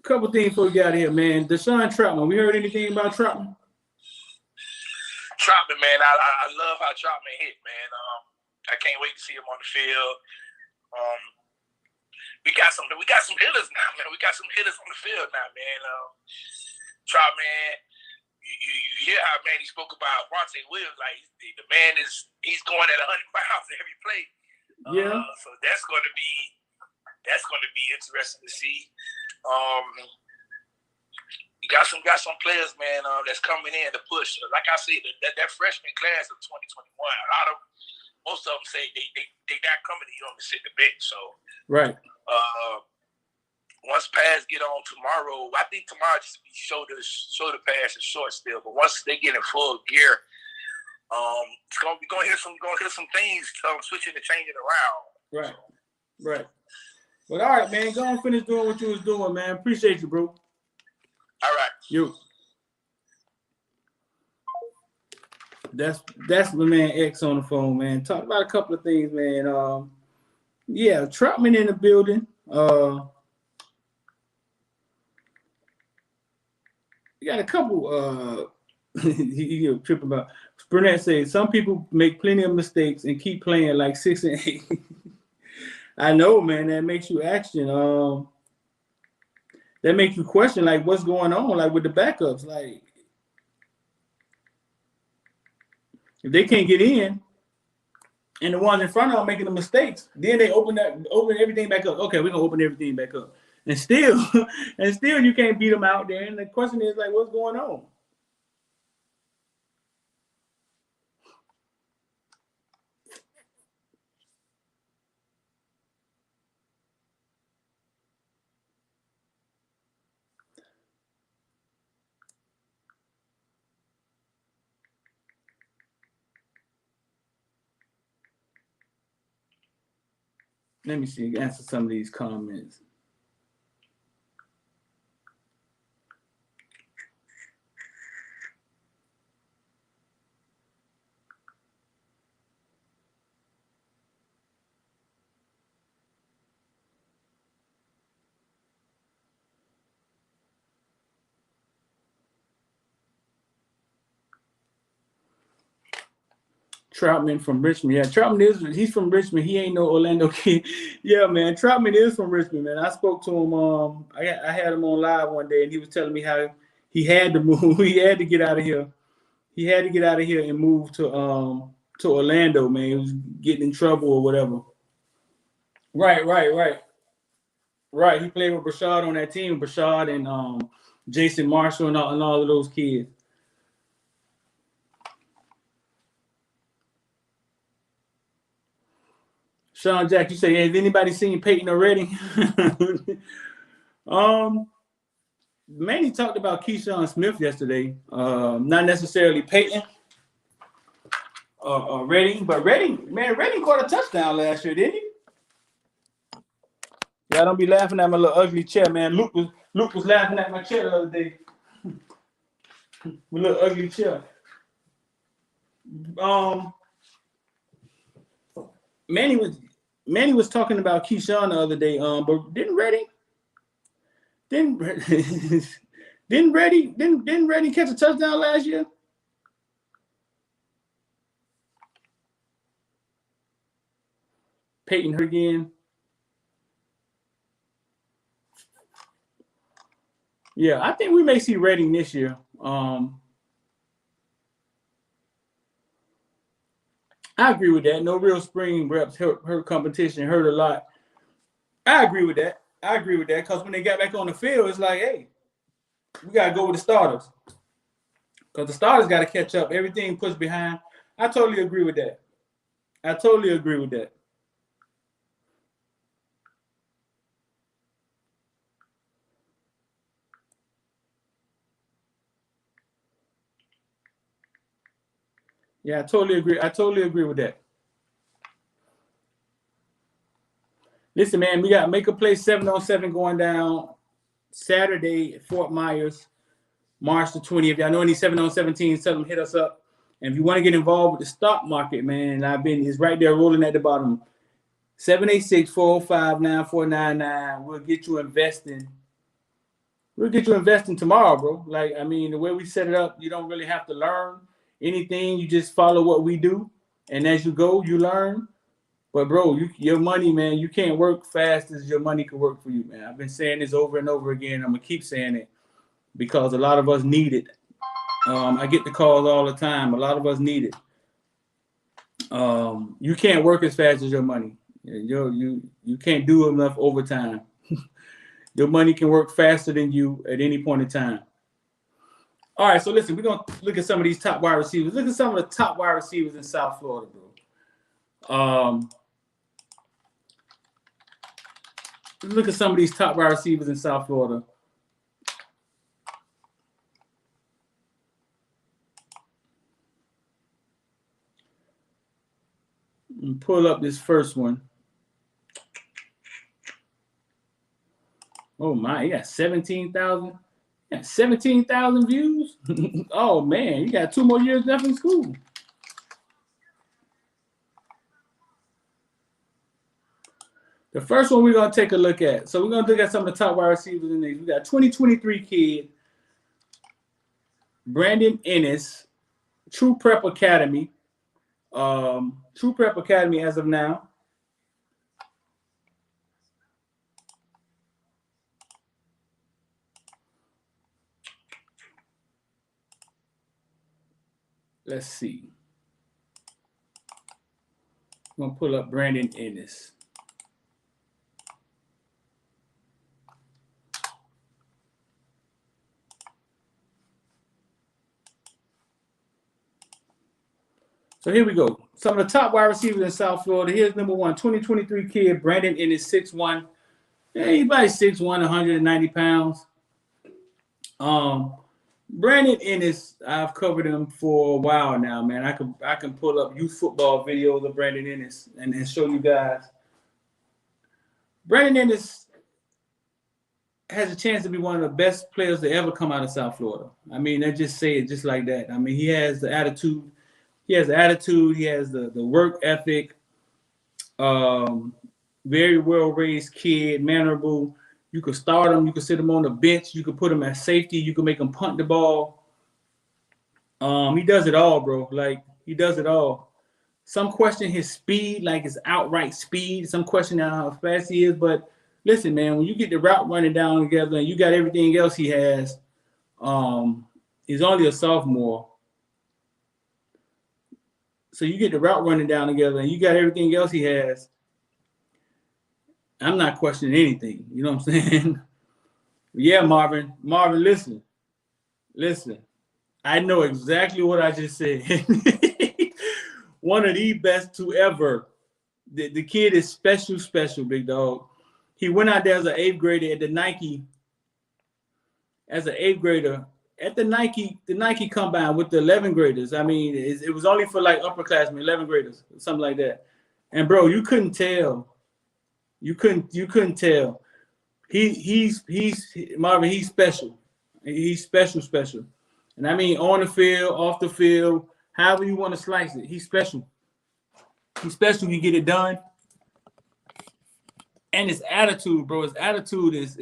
Speaker 1: Couple things before we get out of here, man. Deshaun Troutman. We heard anything about Troutman?
Speaker 3: Troutman, man, I love how Troutman hit, man. I can't wait to see him on the field. We got some hitters now, man. We got some hitters on the field now, man. Troutman, you hear how, man, he spoke about Vontae Williams. Like, the man he's going at 100 miles every play.
Speaker 1: Yeah.
Speaker 3: So that's going to be interesting to see. You got some players, man, that's coming in to push. Like I said, that freshman class of 2021, most of them say they not coming to to sit the bench. So
Speaker 1: right.
Speaker 3: Once pads get on tomorrow, I think tomorrow just be shoulder pass and short still. But once they get in full gear, we're gonna hear some things switching and changing around.
Speaker 1: Right. Well, all right, man. Go and finish doing what you was doing, man. Appreciate you, bro.
Speaker 3: All right.
Speaker 1: You. That's my man X on the phone, man. Talk about a couple of things, man. Yeah, Troutman in the building. You got a couple. He tripping about. Burnett says some people make plenty of mistakes and keep playing like 6 and 8. I know, man. That makes you action. That makes you question like what's going on, like with the backups, like. If they can't get in, and the ones in front of them making the mistakes, then they open everything back up. Okay, we're gonna open everything back up, and still you can't beat them out there. And the question is like, what's going on? Let me see. Answer some of these comments. Troutman from Richmond. Yeah, Troutman he's from Richmond. He ain't no Orlando kid. Yeah, man. Troutman is from Richmond, man. I spoke to him. I had him on live one day, and he was telling me how he had to move. He had to get out of here. He had to get out of here and move to Orlando, man. He was getting in trouble or whatever. Right. He played with Brashad on that team, Brashad and Jason Marshall and all of those kids. Sean Jack, you say, has anybody seen Peyton already? Manny talked about Keyshawn Smith yesterday. Not necessarily Peyton or Redding, but Redding caught a touchdown last year, didn't he? Yeah, don't be laughing at my little ugly chair, man. Luke was laughing at my chair the other day. My little ugly chair. Manny was talking about Keyshawn the other day, but didn't Redding catch a touchdown last year? Peyton hurt again. Yeah, I think we may see Redding this year. I agree with that. No real spring reps hurt competition, hurt a lot. I agree with that because when they got back on the field, it's like, hey, we got to go with the starters because the starters got to catch up. Everything pushed behind. I totally agree with that. Yeah, I totally agree with that. Listen, man, we got Make a Play 7-on-7 going down Saturday at Fort Myers, March the 20th. Y'all know any 7-on-7 teams, tell them hit us up. And if you want to get involved with the stock market, man, it's right there rolling at the bottom. 786-405-9499. We'll get you investing. We'll get you investing tomorrow, bro. Like, I mean, the way we set it up, you don't really have to learn anything. You just follow what we do. And as you go, you learn. But, bro, your money, man, you can't work fast as your money can work for you, man. I've been saying this over and over again. I'm going to keep saying it because a lot of us need it. I get the calls all the time. A lot of us need it. You can't work as fast as your money. You can't do enough overtime. Your money can work faster than you at any point in time. All right, so listen, we're going to look at some of these top wide receivers. Look at some of the top wide receivers in South Florida, bro. Look at some of these top wide receivers in South Florida. And pull up this first one. Oh my, you got 17,000. Yeah, 17,000 views. Oh man, you got 2 more years left in school. The first one we're gonna take a look at. So we're gonna look at some of the top wide receivers in these. We got 2023 kid, Brandon Inniss, True Prep Academy. True Prep Academy as of now. Let's see. I'm gonna pull up Brandon Inniss. So here we go. Some of the top wide receivers in South Florida. Here's number 1, 2023 kid, Brandon Inniss, 6'1". Yeah, he's about 6'1", 190 pounds. Brandon Inniss, I've covered him for a while now, man. I can pull up youth football videos of Brandon Inniss and show you guys. Brandon Inniss has a chance to be one of the best players to ever come out of South Florida. I mean, I just say it just like that. I mean, he has the attitude. He has the work ethic. Very well-raised kid, mannerable. You could start him. You could sit him on the bench. You could put him at safety. You could make him punt the ball. He does it all, bro. Like, he does it all. Some question his speed, like his outright speed. Some question how fast he is. But listen, man, when you get the route running down together and you got everything else he has, he's only a sophomore. So you get the route running down together and you got everything else he has. I'm not questioning anything. You know what I'm saying? Yeah, Marvin, listen. I know exactly what I just said. One of the best to ever. The kid is special, big dog. He went out there as an 8th grader at the Nike. As an 8th grader at the Nike combine with the 11th graders. I mean, it was only for like upperclassmen, 11th graders, something like that. And bro, you couldn't tell. You couldn't tell. He's Marvin. He's special. He's special. And I mean, on the field, off the field, however you want to slice it, he's special. He's special. He get it done. And his attitude, bro. His attitude is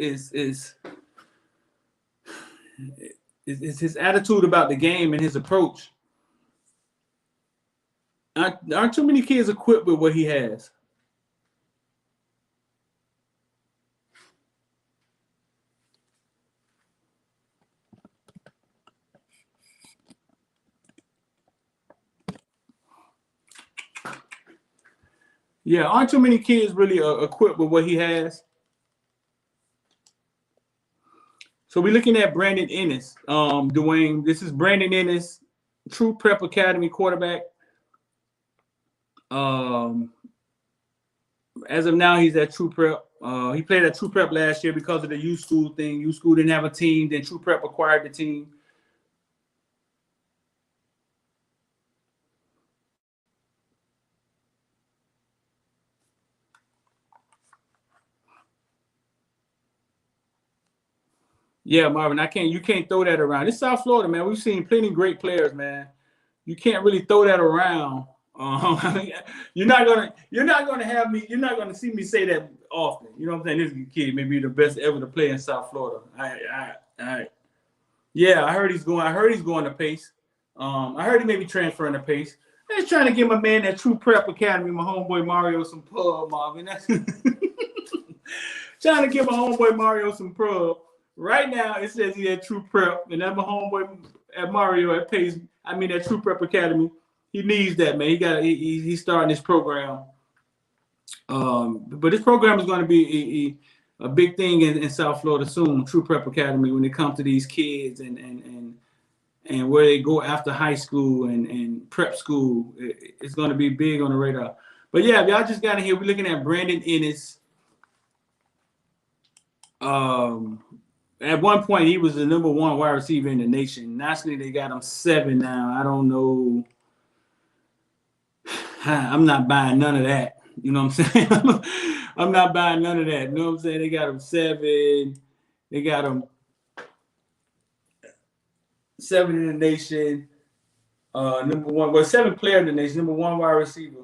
Speaker 1: his attitude about the game and his approach. Aren't too many kids equipped with what he has. Yeah, aren't too many kids really equipped with what he has. So we're looking at Brandon Inniss. Dwayne, this is Brandon Inniss, True Prep Academy quarterback. As of now, he's at True Prep. He played at True Prep last year because of the U School thing. U School didn't have a team. Then True Prep acquired the team. Yeah, Marvin, you can't throw that around. It's South Florida, man. We've seen plenty of great players, man. you can't really throw that around. I mean, you're not gonna see me say that often. You know what I'm saying? This kid may be the best ever to play in South Florida. All right. Yeah, I heard he's going to Pace. I heard he may be transferring to Pace. I'm just trying to give my man that True Prep Academy, my homeboy Mario, some pub, Marvin. That's trying to give my homeboy Mario some pub. Right now, it says he at True Prep, and that my homeboy at Mario at Pace. I mean, at True Prep Academy. He needs that, man. He's starting this program. But this program is going to be a big thing in South Florida soon. True Prep Academy, when it comes to these kids and where they go after high school and prep school, it's going to be big on the radar. But yeah, if y'all just got in here, we're looking at Brandon Inniss. At one point, he was the number 1 wide receiver in the nation. Nationally, they got him 7 now. I don't know. I'm not buying none of that. You know what I'm saying? I'm not buying none of that. You know what I'm saying? They got him 7. They got him 7 in the nation. Number 1. Well, 7th player in the nation. Number 1 wide receiver.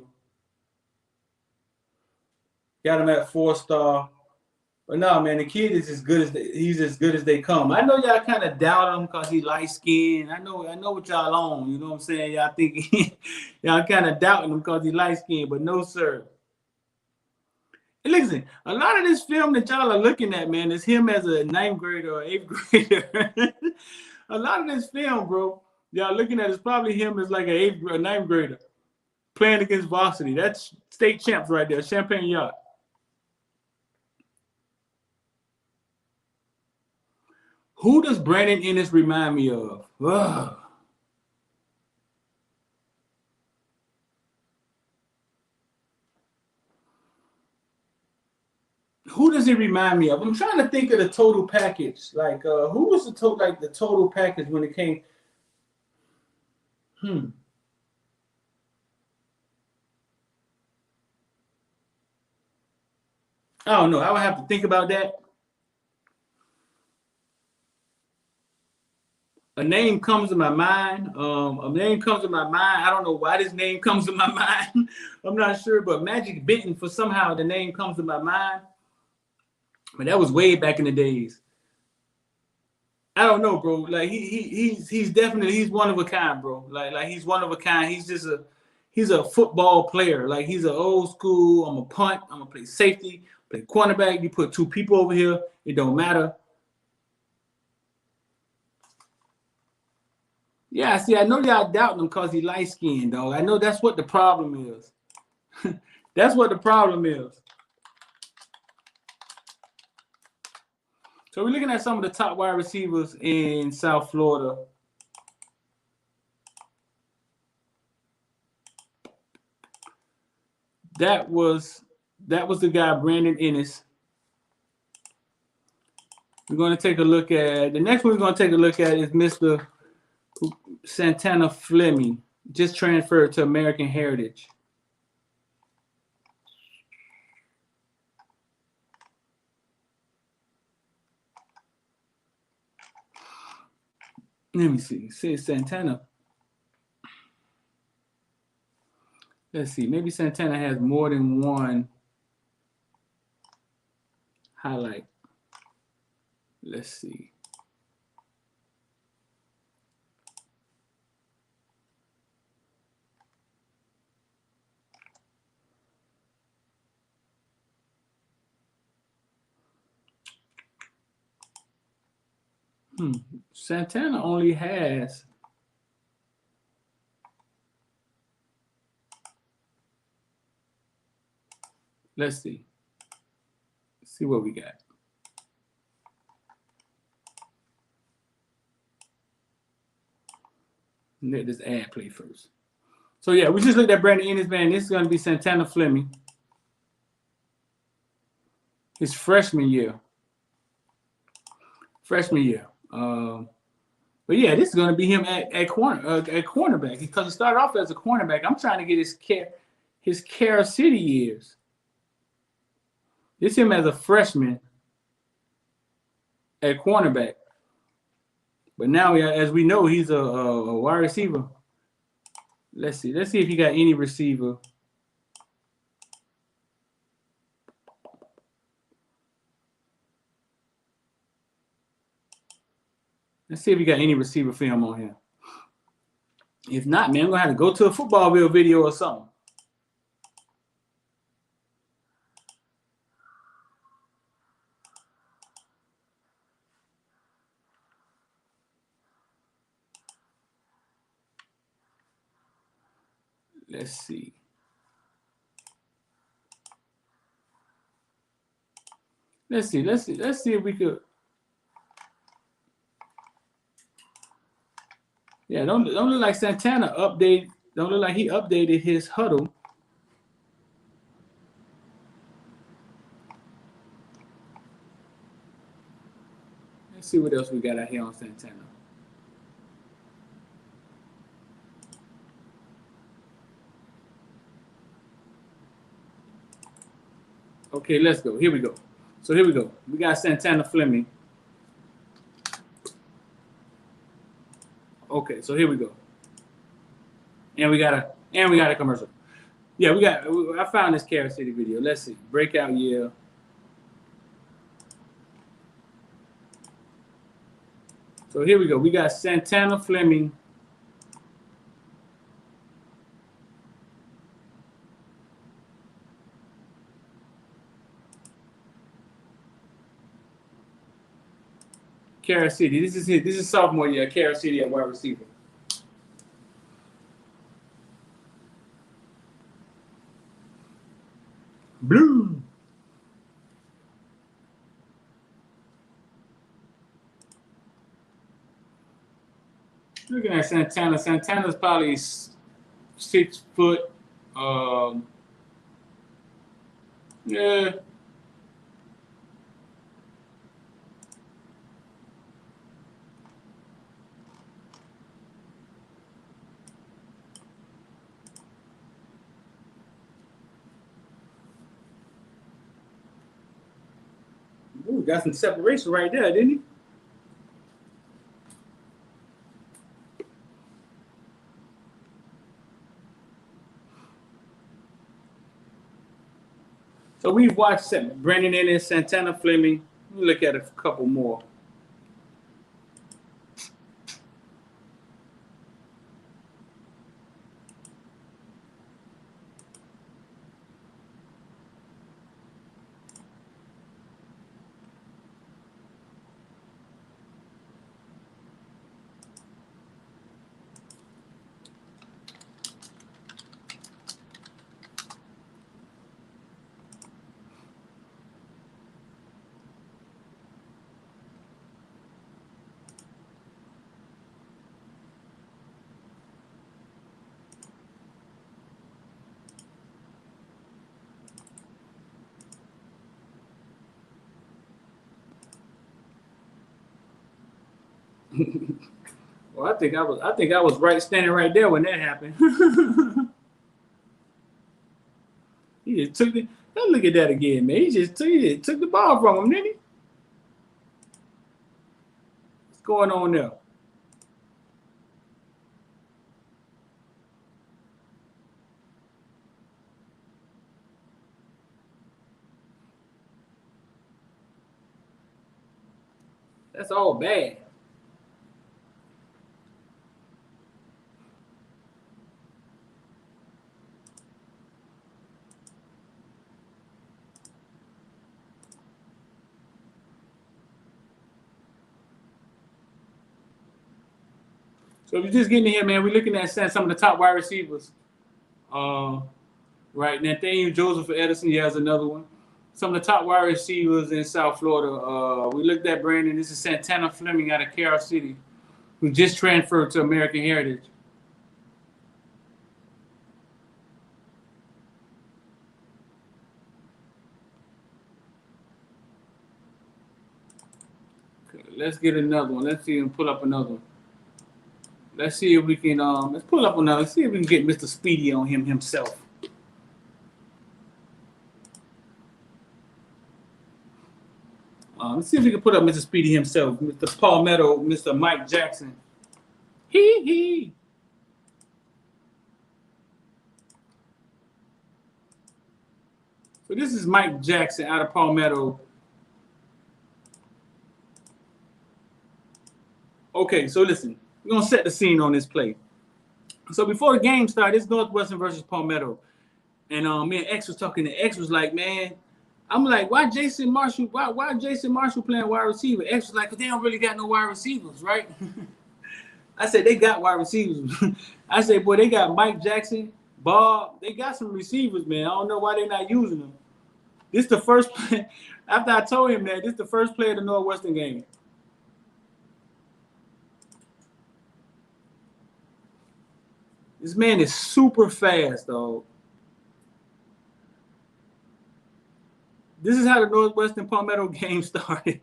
Speaker 1: Got him at 4-star. But no, man, the kid is as good as they come. I know y'all kind of doubt him because he light skinned. I know what y'all on. You know what I'm saying? Y'all think y'all kind of doubting him because he light skinned, but no, sir. And listen, a lot of this film that y'all are looking at, man, is him as a 9th grader or 8th grader. A lot of this film, bro, y'all looking at is probably him as like an 8th or 9th grader playing against varsity. That's state champs right there, Champagne Yacht. Who does Brandon Inniss remind me of? Ugh. Who does he remind me of? I'm trying to think of the total package. Like, who was the total package when it came? I don't know. I would have to think about that. A name comes to my mind. I don't know why this name comes to my mind. I'm not sure, but Magic Benton, for somehow the name comes to my mind. But that was way back in the days. I don't know, bro. Like he's definitely one of a kind, bro. Like he's one of a kind. He's a football player. Like he's an old school. I'm a punt. I'm gonna play safety, play cornerback. You put 2 people over here, it don't matter. Yeah, see, I know y'all doubting him because he light skinned, dog. I know that's what the problem is. That's what the problem is. So we're looking at some of the top wide receivers in South Florida. That was the guy, Brandon Inniss. We're going to take a look at the next one. We're going to take a look at is Mr. Santana Fleming, just transferred to American Heritage. Let me see. It says Santana. Let's see. Maybe Santana has more than one highlight. Let's see. Santana only has let's see. See what we got. Let this ad play first. So yeah, we just looked at Brandon Inniss, man. This is going to be Santana Fleming. His freshman year. But yeah, this is going to be him at cornerback because he started off as a cornerback. I'm trying to get his Carol City years. This is him as a freshman at cornerback. But now, as we know, he's a wide receiver Let's see. Let's see if he got any receiver. Let's see if we got any receiver film on here. If not, man, I'm gonna have to go to a football video or something. Let's see. Let's see if we could. Yeah, don't look like Santana updated. Don't look like he updated his huddle. Let's see what else we got out here on Santana. Okay, let's go. Here we go. So here we go. We got Santana Fleming. Okay, so here we go. And we got a commercial. Yeah, I found this Carrot City video. Let's see. Breakout year. So here we go. We got Santana Fleming. Carrot City. This is it. This is sophomore year. Carrot City at wide receiver. Blue. Looking at Santana. Santana's probably 6 foot. Yeah. Ooh, got some separation right there, didn't he? So we've watched Brandon Inniss, Santana Fleming. Let me look at a couple more. Well, I think I was right standing right there when that happened. He just took it. Let's look at that again, man. He just took the ball from him, didn't he? What's going on there? That's all bad. So if you're just getting in here, man, we're looking at some of the top wide receivers. Right, Nathaniel Joseph Edison, yeah, is another one. Some of the top wide receivers in South Florida. We looked at Brandon. This is Santana Fleming out of Carol City, who just transferred to American Heritage. Okay, let's get another one. Let's see him pull up another one. Let's see if we can, let's pull up another. Let's see if we can get Mr. Speedy on him himself. Let's see if we can put up Mr. Speedy himself, Mr. Palmetto, Mr. Mike Jackson. Hee. So this is Mike Jackson out of Palmetto. Okay, so listen, we're gonna set the scene on this play. So before the game started, it's Northwestern versus Palmetto, and me and X was talking. And X was like, "Man, I'm like, why Jason Marshall? Why Jason Marshall playing wide receiver?" X was like, "Cause they don't really got no wide receivers, right?" I said, "They got wide receivers." I said, "Boy, they got Mike Jackson, Bob. They got some receivers, man. I don't know why they're not using them." This the first play. After I told him that, this the first play of the Northwestern game. This man is super fast, dog. This is how the Northwestern Palmetto game started.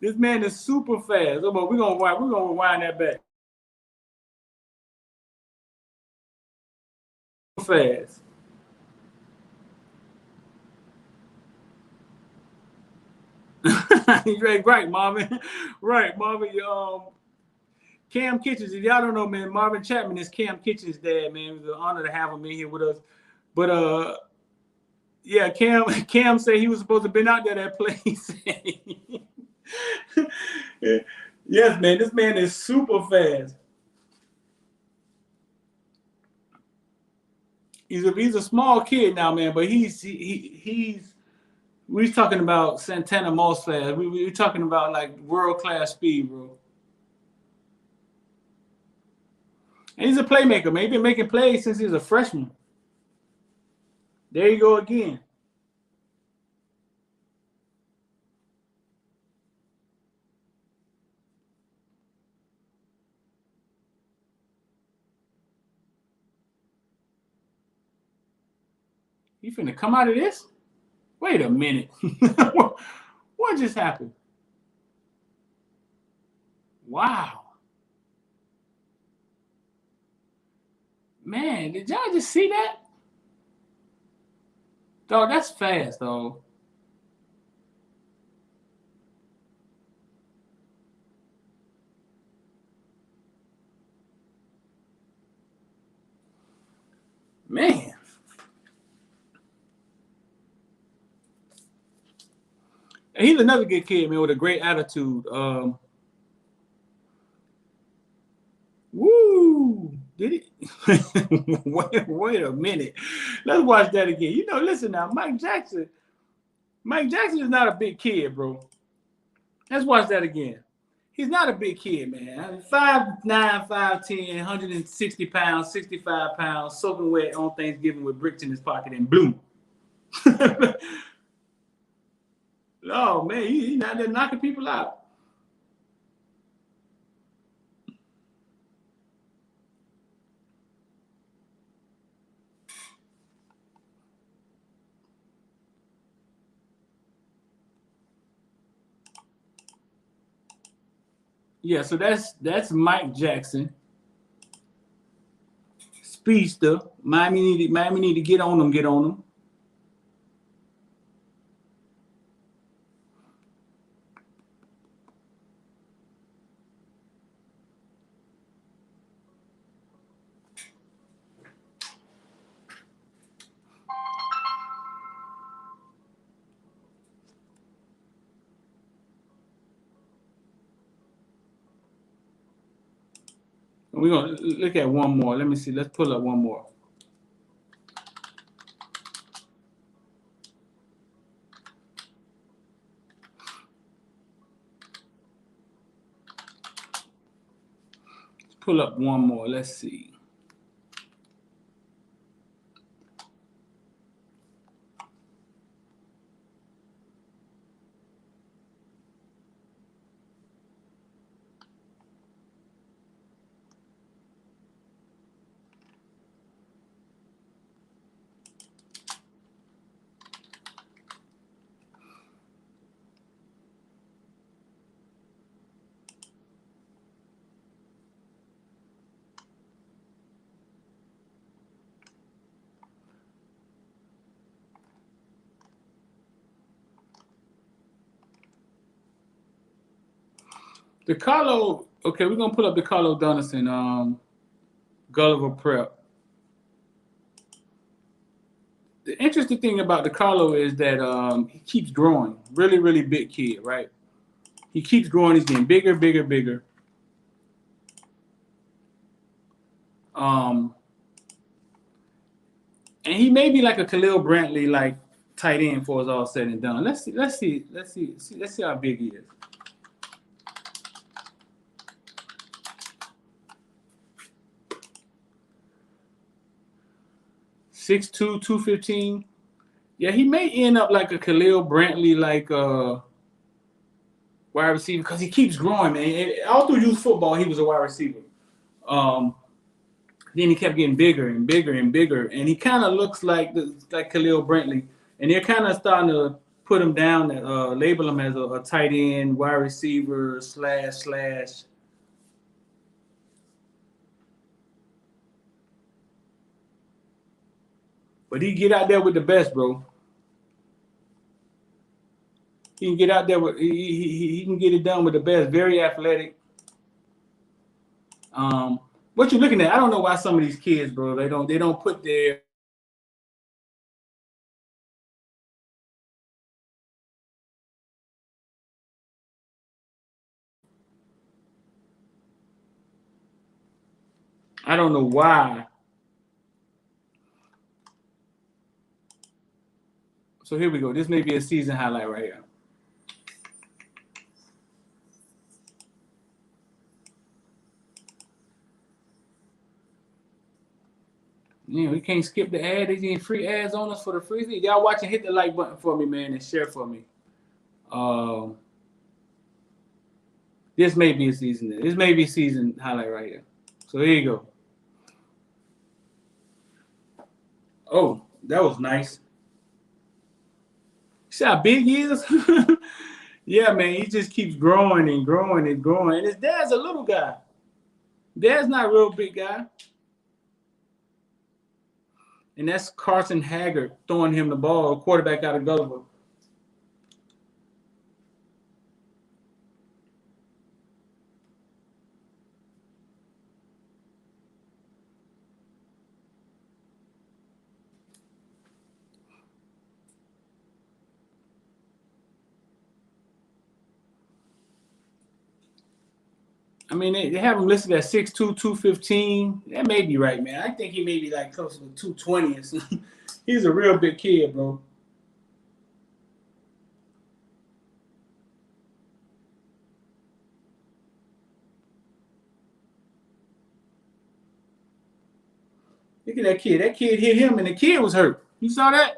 Speaker 1: This man is super fast. Oh, but we're gonna rewind that back. Fast. Right, Marvin. Right, Marvin. Cam Kitchens. If y'all don't know, man, Marvin Chapman is Cam Kitchens' dad, man. It was an honor to have him in here with us. But yeah, Cam said he was supposed to have been out there that place. Yes, man, this man is super fast. He's a small kid now, man, but we're talking about Santana most fast. We're talking about like world-class speed, bro. And he's a playmaker, man. He's been making plays since he was a freshman. There you go again. You finna come out of this? Wait a minute. What just happened? Wow. Man, did y'all just see that? Dog, that's fast, dog. Man. And he's another good kid, man, with a great attitude. Woo! Did he? wait a minute. Let's watch that again. You know, listen now, Mike Jackson is not a big kid, bro. Let's watch that again. He's not a big kid, man. 5'9", 5'10", 160 pounds, 65 pounds, soaking wet on Thanksgiving with bricks in his pocket and bloom. Oh, man, he's not there knocking people out. Yeah, so that's Mike Jackson. Speedster. Miami need to get on them. We're going to look at one more. Let me see. Let's pull up one more. Pull up one more. Let's see. DeCarlo, okay, we're gonna pull up DeCarlo Donaldson, Gulliver Prep. the interesting thing about DeCarlo is that he keeps growing. Really, really big kid, right? He keeps growing. He's getting bigger, bigger, bigger. And he may be like a Khalil Brantley, like tight end for us all said and done. Let's see how big he is. Six two, 215. Yeah, he may end up like a Khalil Brantley, like wide receiver, because he keeps growing, man. All through youth football, he was a wide receiver. Then he kept getting bigger and bigger and bigger, and he kind of looks like Khalil Brantley. And they're kind of starting to put him down, label him as a tight end, wide receiver, slash. But he get out there with the best, bro. He can get out there with he can get it done with the best. Very athletic. What you looking at? I don't know why some of these kids, bro, they don't put their I don't know why. So here we go. This may be a season highlight right here. Yeah, we can't skip the ad. They getting free ads on us for the free. Y'all watching, hit the like button for me, man, and share for me. This may be a season. This may be a season highlight right here. So here you go. Oh, that was nice. See how big he is? Yeah, man, he just keeps growing and growing and growing. And his dad's a little guy. Dad's not a real big guy. And that's Carson Haggard throwing him the ball, quarterback out of Gulliver. I mean, they have him listed at 6'2", 215. That may be right, man. I think he may be like close to 220 or something. He's a real big kid, bro. Look at that kid. That kid hit him, and the kid was hurt. You saw that?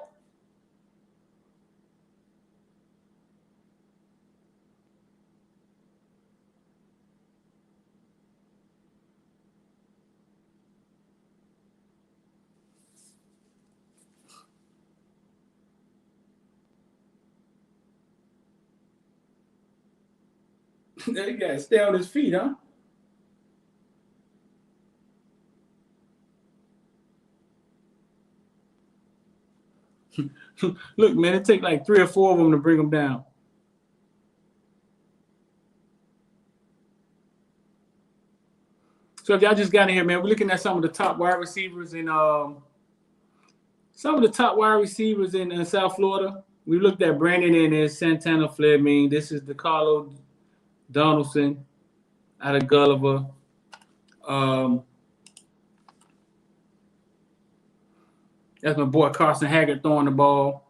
Speaker 1: That guy stay on his feet, huh? Look, man, it take like 3 or 4 of them to bring him down. So if y'all just got in here, man, we're looking at some of the top wide receivers in South Florida. We looked at Brandon Inniss, Santana Fleming. This is DeCarlo Donaldson out of Gulliver. That's my boy Carson Haggard throwing the ball.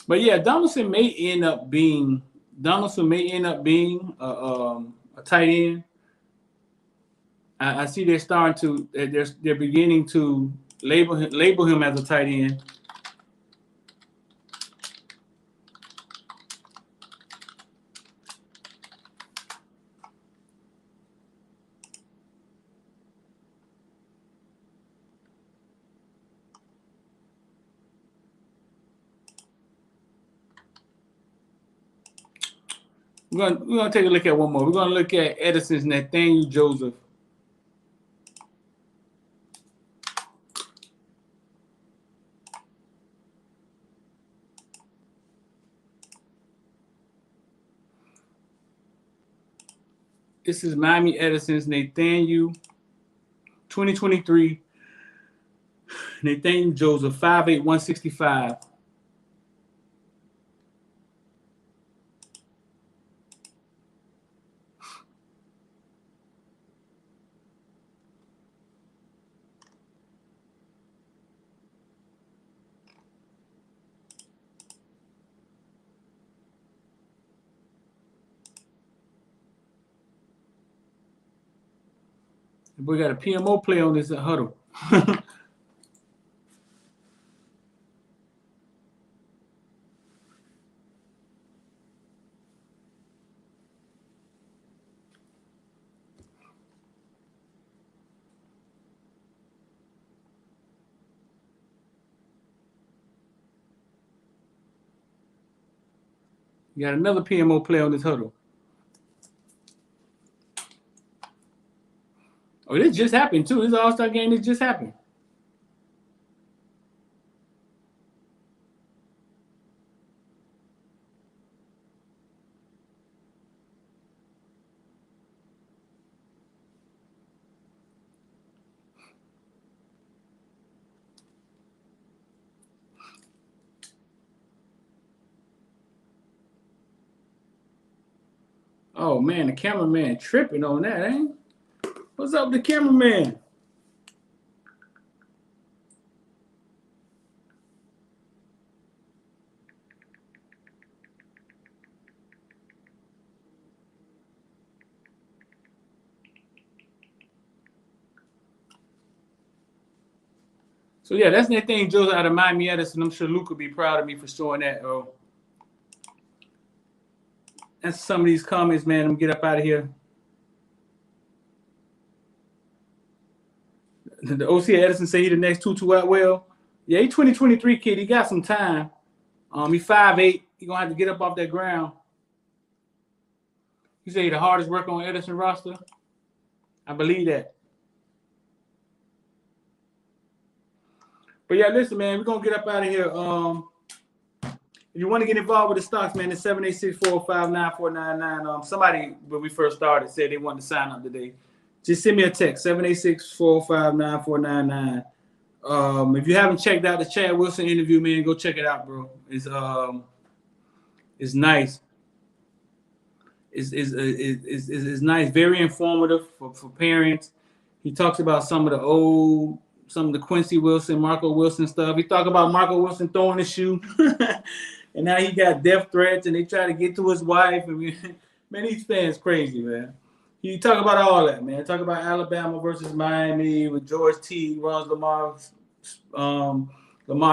Speaker 1: But yeah, Donaldson may end up being a tight end. I see they're starting to they're beginning to label him as a tight end. We're gonna take a look at one more. We're gonna look at Edison's Nathaniel Joseph. This is Miami Edison's Nathaniel 2023. Nathaniel Joseph, 5'8", 165. We got a PMO play on this huddle. You got another PMO play on this huddle. Oh, this just happened too. This All-Star game, this just happened. Oh man, the cameraman tripping on that, ain't? What's up, the cameraman? So yeah, that's Nathaniel Joseph out of Miami Edison. I'm sure Luke will be proud of me for showing that. Oh, that's some of these comments, man. Let me get up out of here. The OC at Edison say he the next Tutu Atwell. Yeah, he 2023 kid. He got some time. He 5'8". He gonna have to get up off that ground. He said he the hardest worker on Edison roster. I believe that. But yeah, listen, man, we're gonna get up out of here. If you want to get involved with the stocks, man, it's 786-405-9499. Somebody when we first started said they wanted to sign up today. Just send me a text, 786-405-9499. If you haven't checked out the Chad Wilson interview, man, go check it out, bro. It's nice. It's nice, very informative for parents. He talks about some of the Quincy Wilson, Marco Wilson stuff. He talked about Marco Wilson throwing the shoe, and now he got death threats, and they try to get to his wife. And man, these fans crazy, man. He talk about all that, man. Talk about Alabama versus Miami with George T. runs Lamar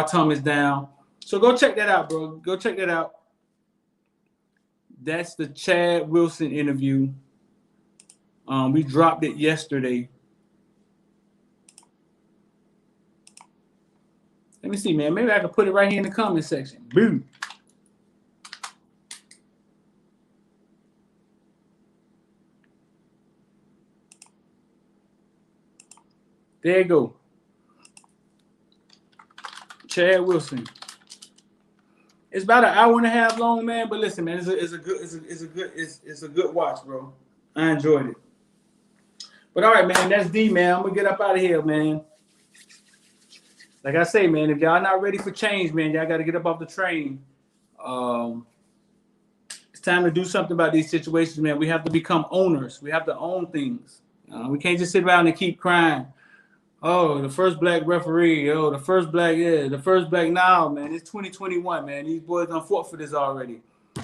Speaker 1: Thomas down. So go check that out, bro. Go check that out. That's the Chad Wilson interview. We dropped it yesterday. Let me see, man. Maybe I can put it right here in the comment section. Boom. There you go. Chad Wilson. It's about an hour and a half long, man. But listen, man, it's a good watch, bro. I enjoyed it. But all right, man, that's D, man. I'm gonna get up out of here, man. Like I say, man, if y'all not ready for change, man, y'all got to get up off the train. It's time to do something about these situations, man. We have to become owners. We have to own things. We can't just sit around and keep crying. Oh, the first black referee. Oh, the first black, now, man. It's 2021, man. These boys done fought for this already.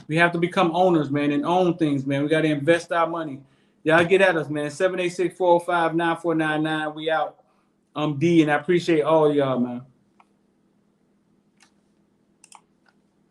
Speaker 1: We have to become owners, man, and own things, man. We got to invest our money. Y'all get at us, man. 786-405-9499. We out. I'm D, and I appreciate all y'all, man.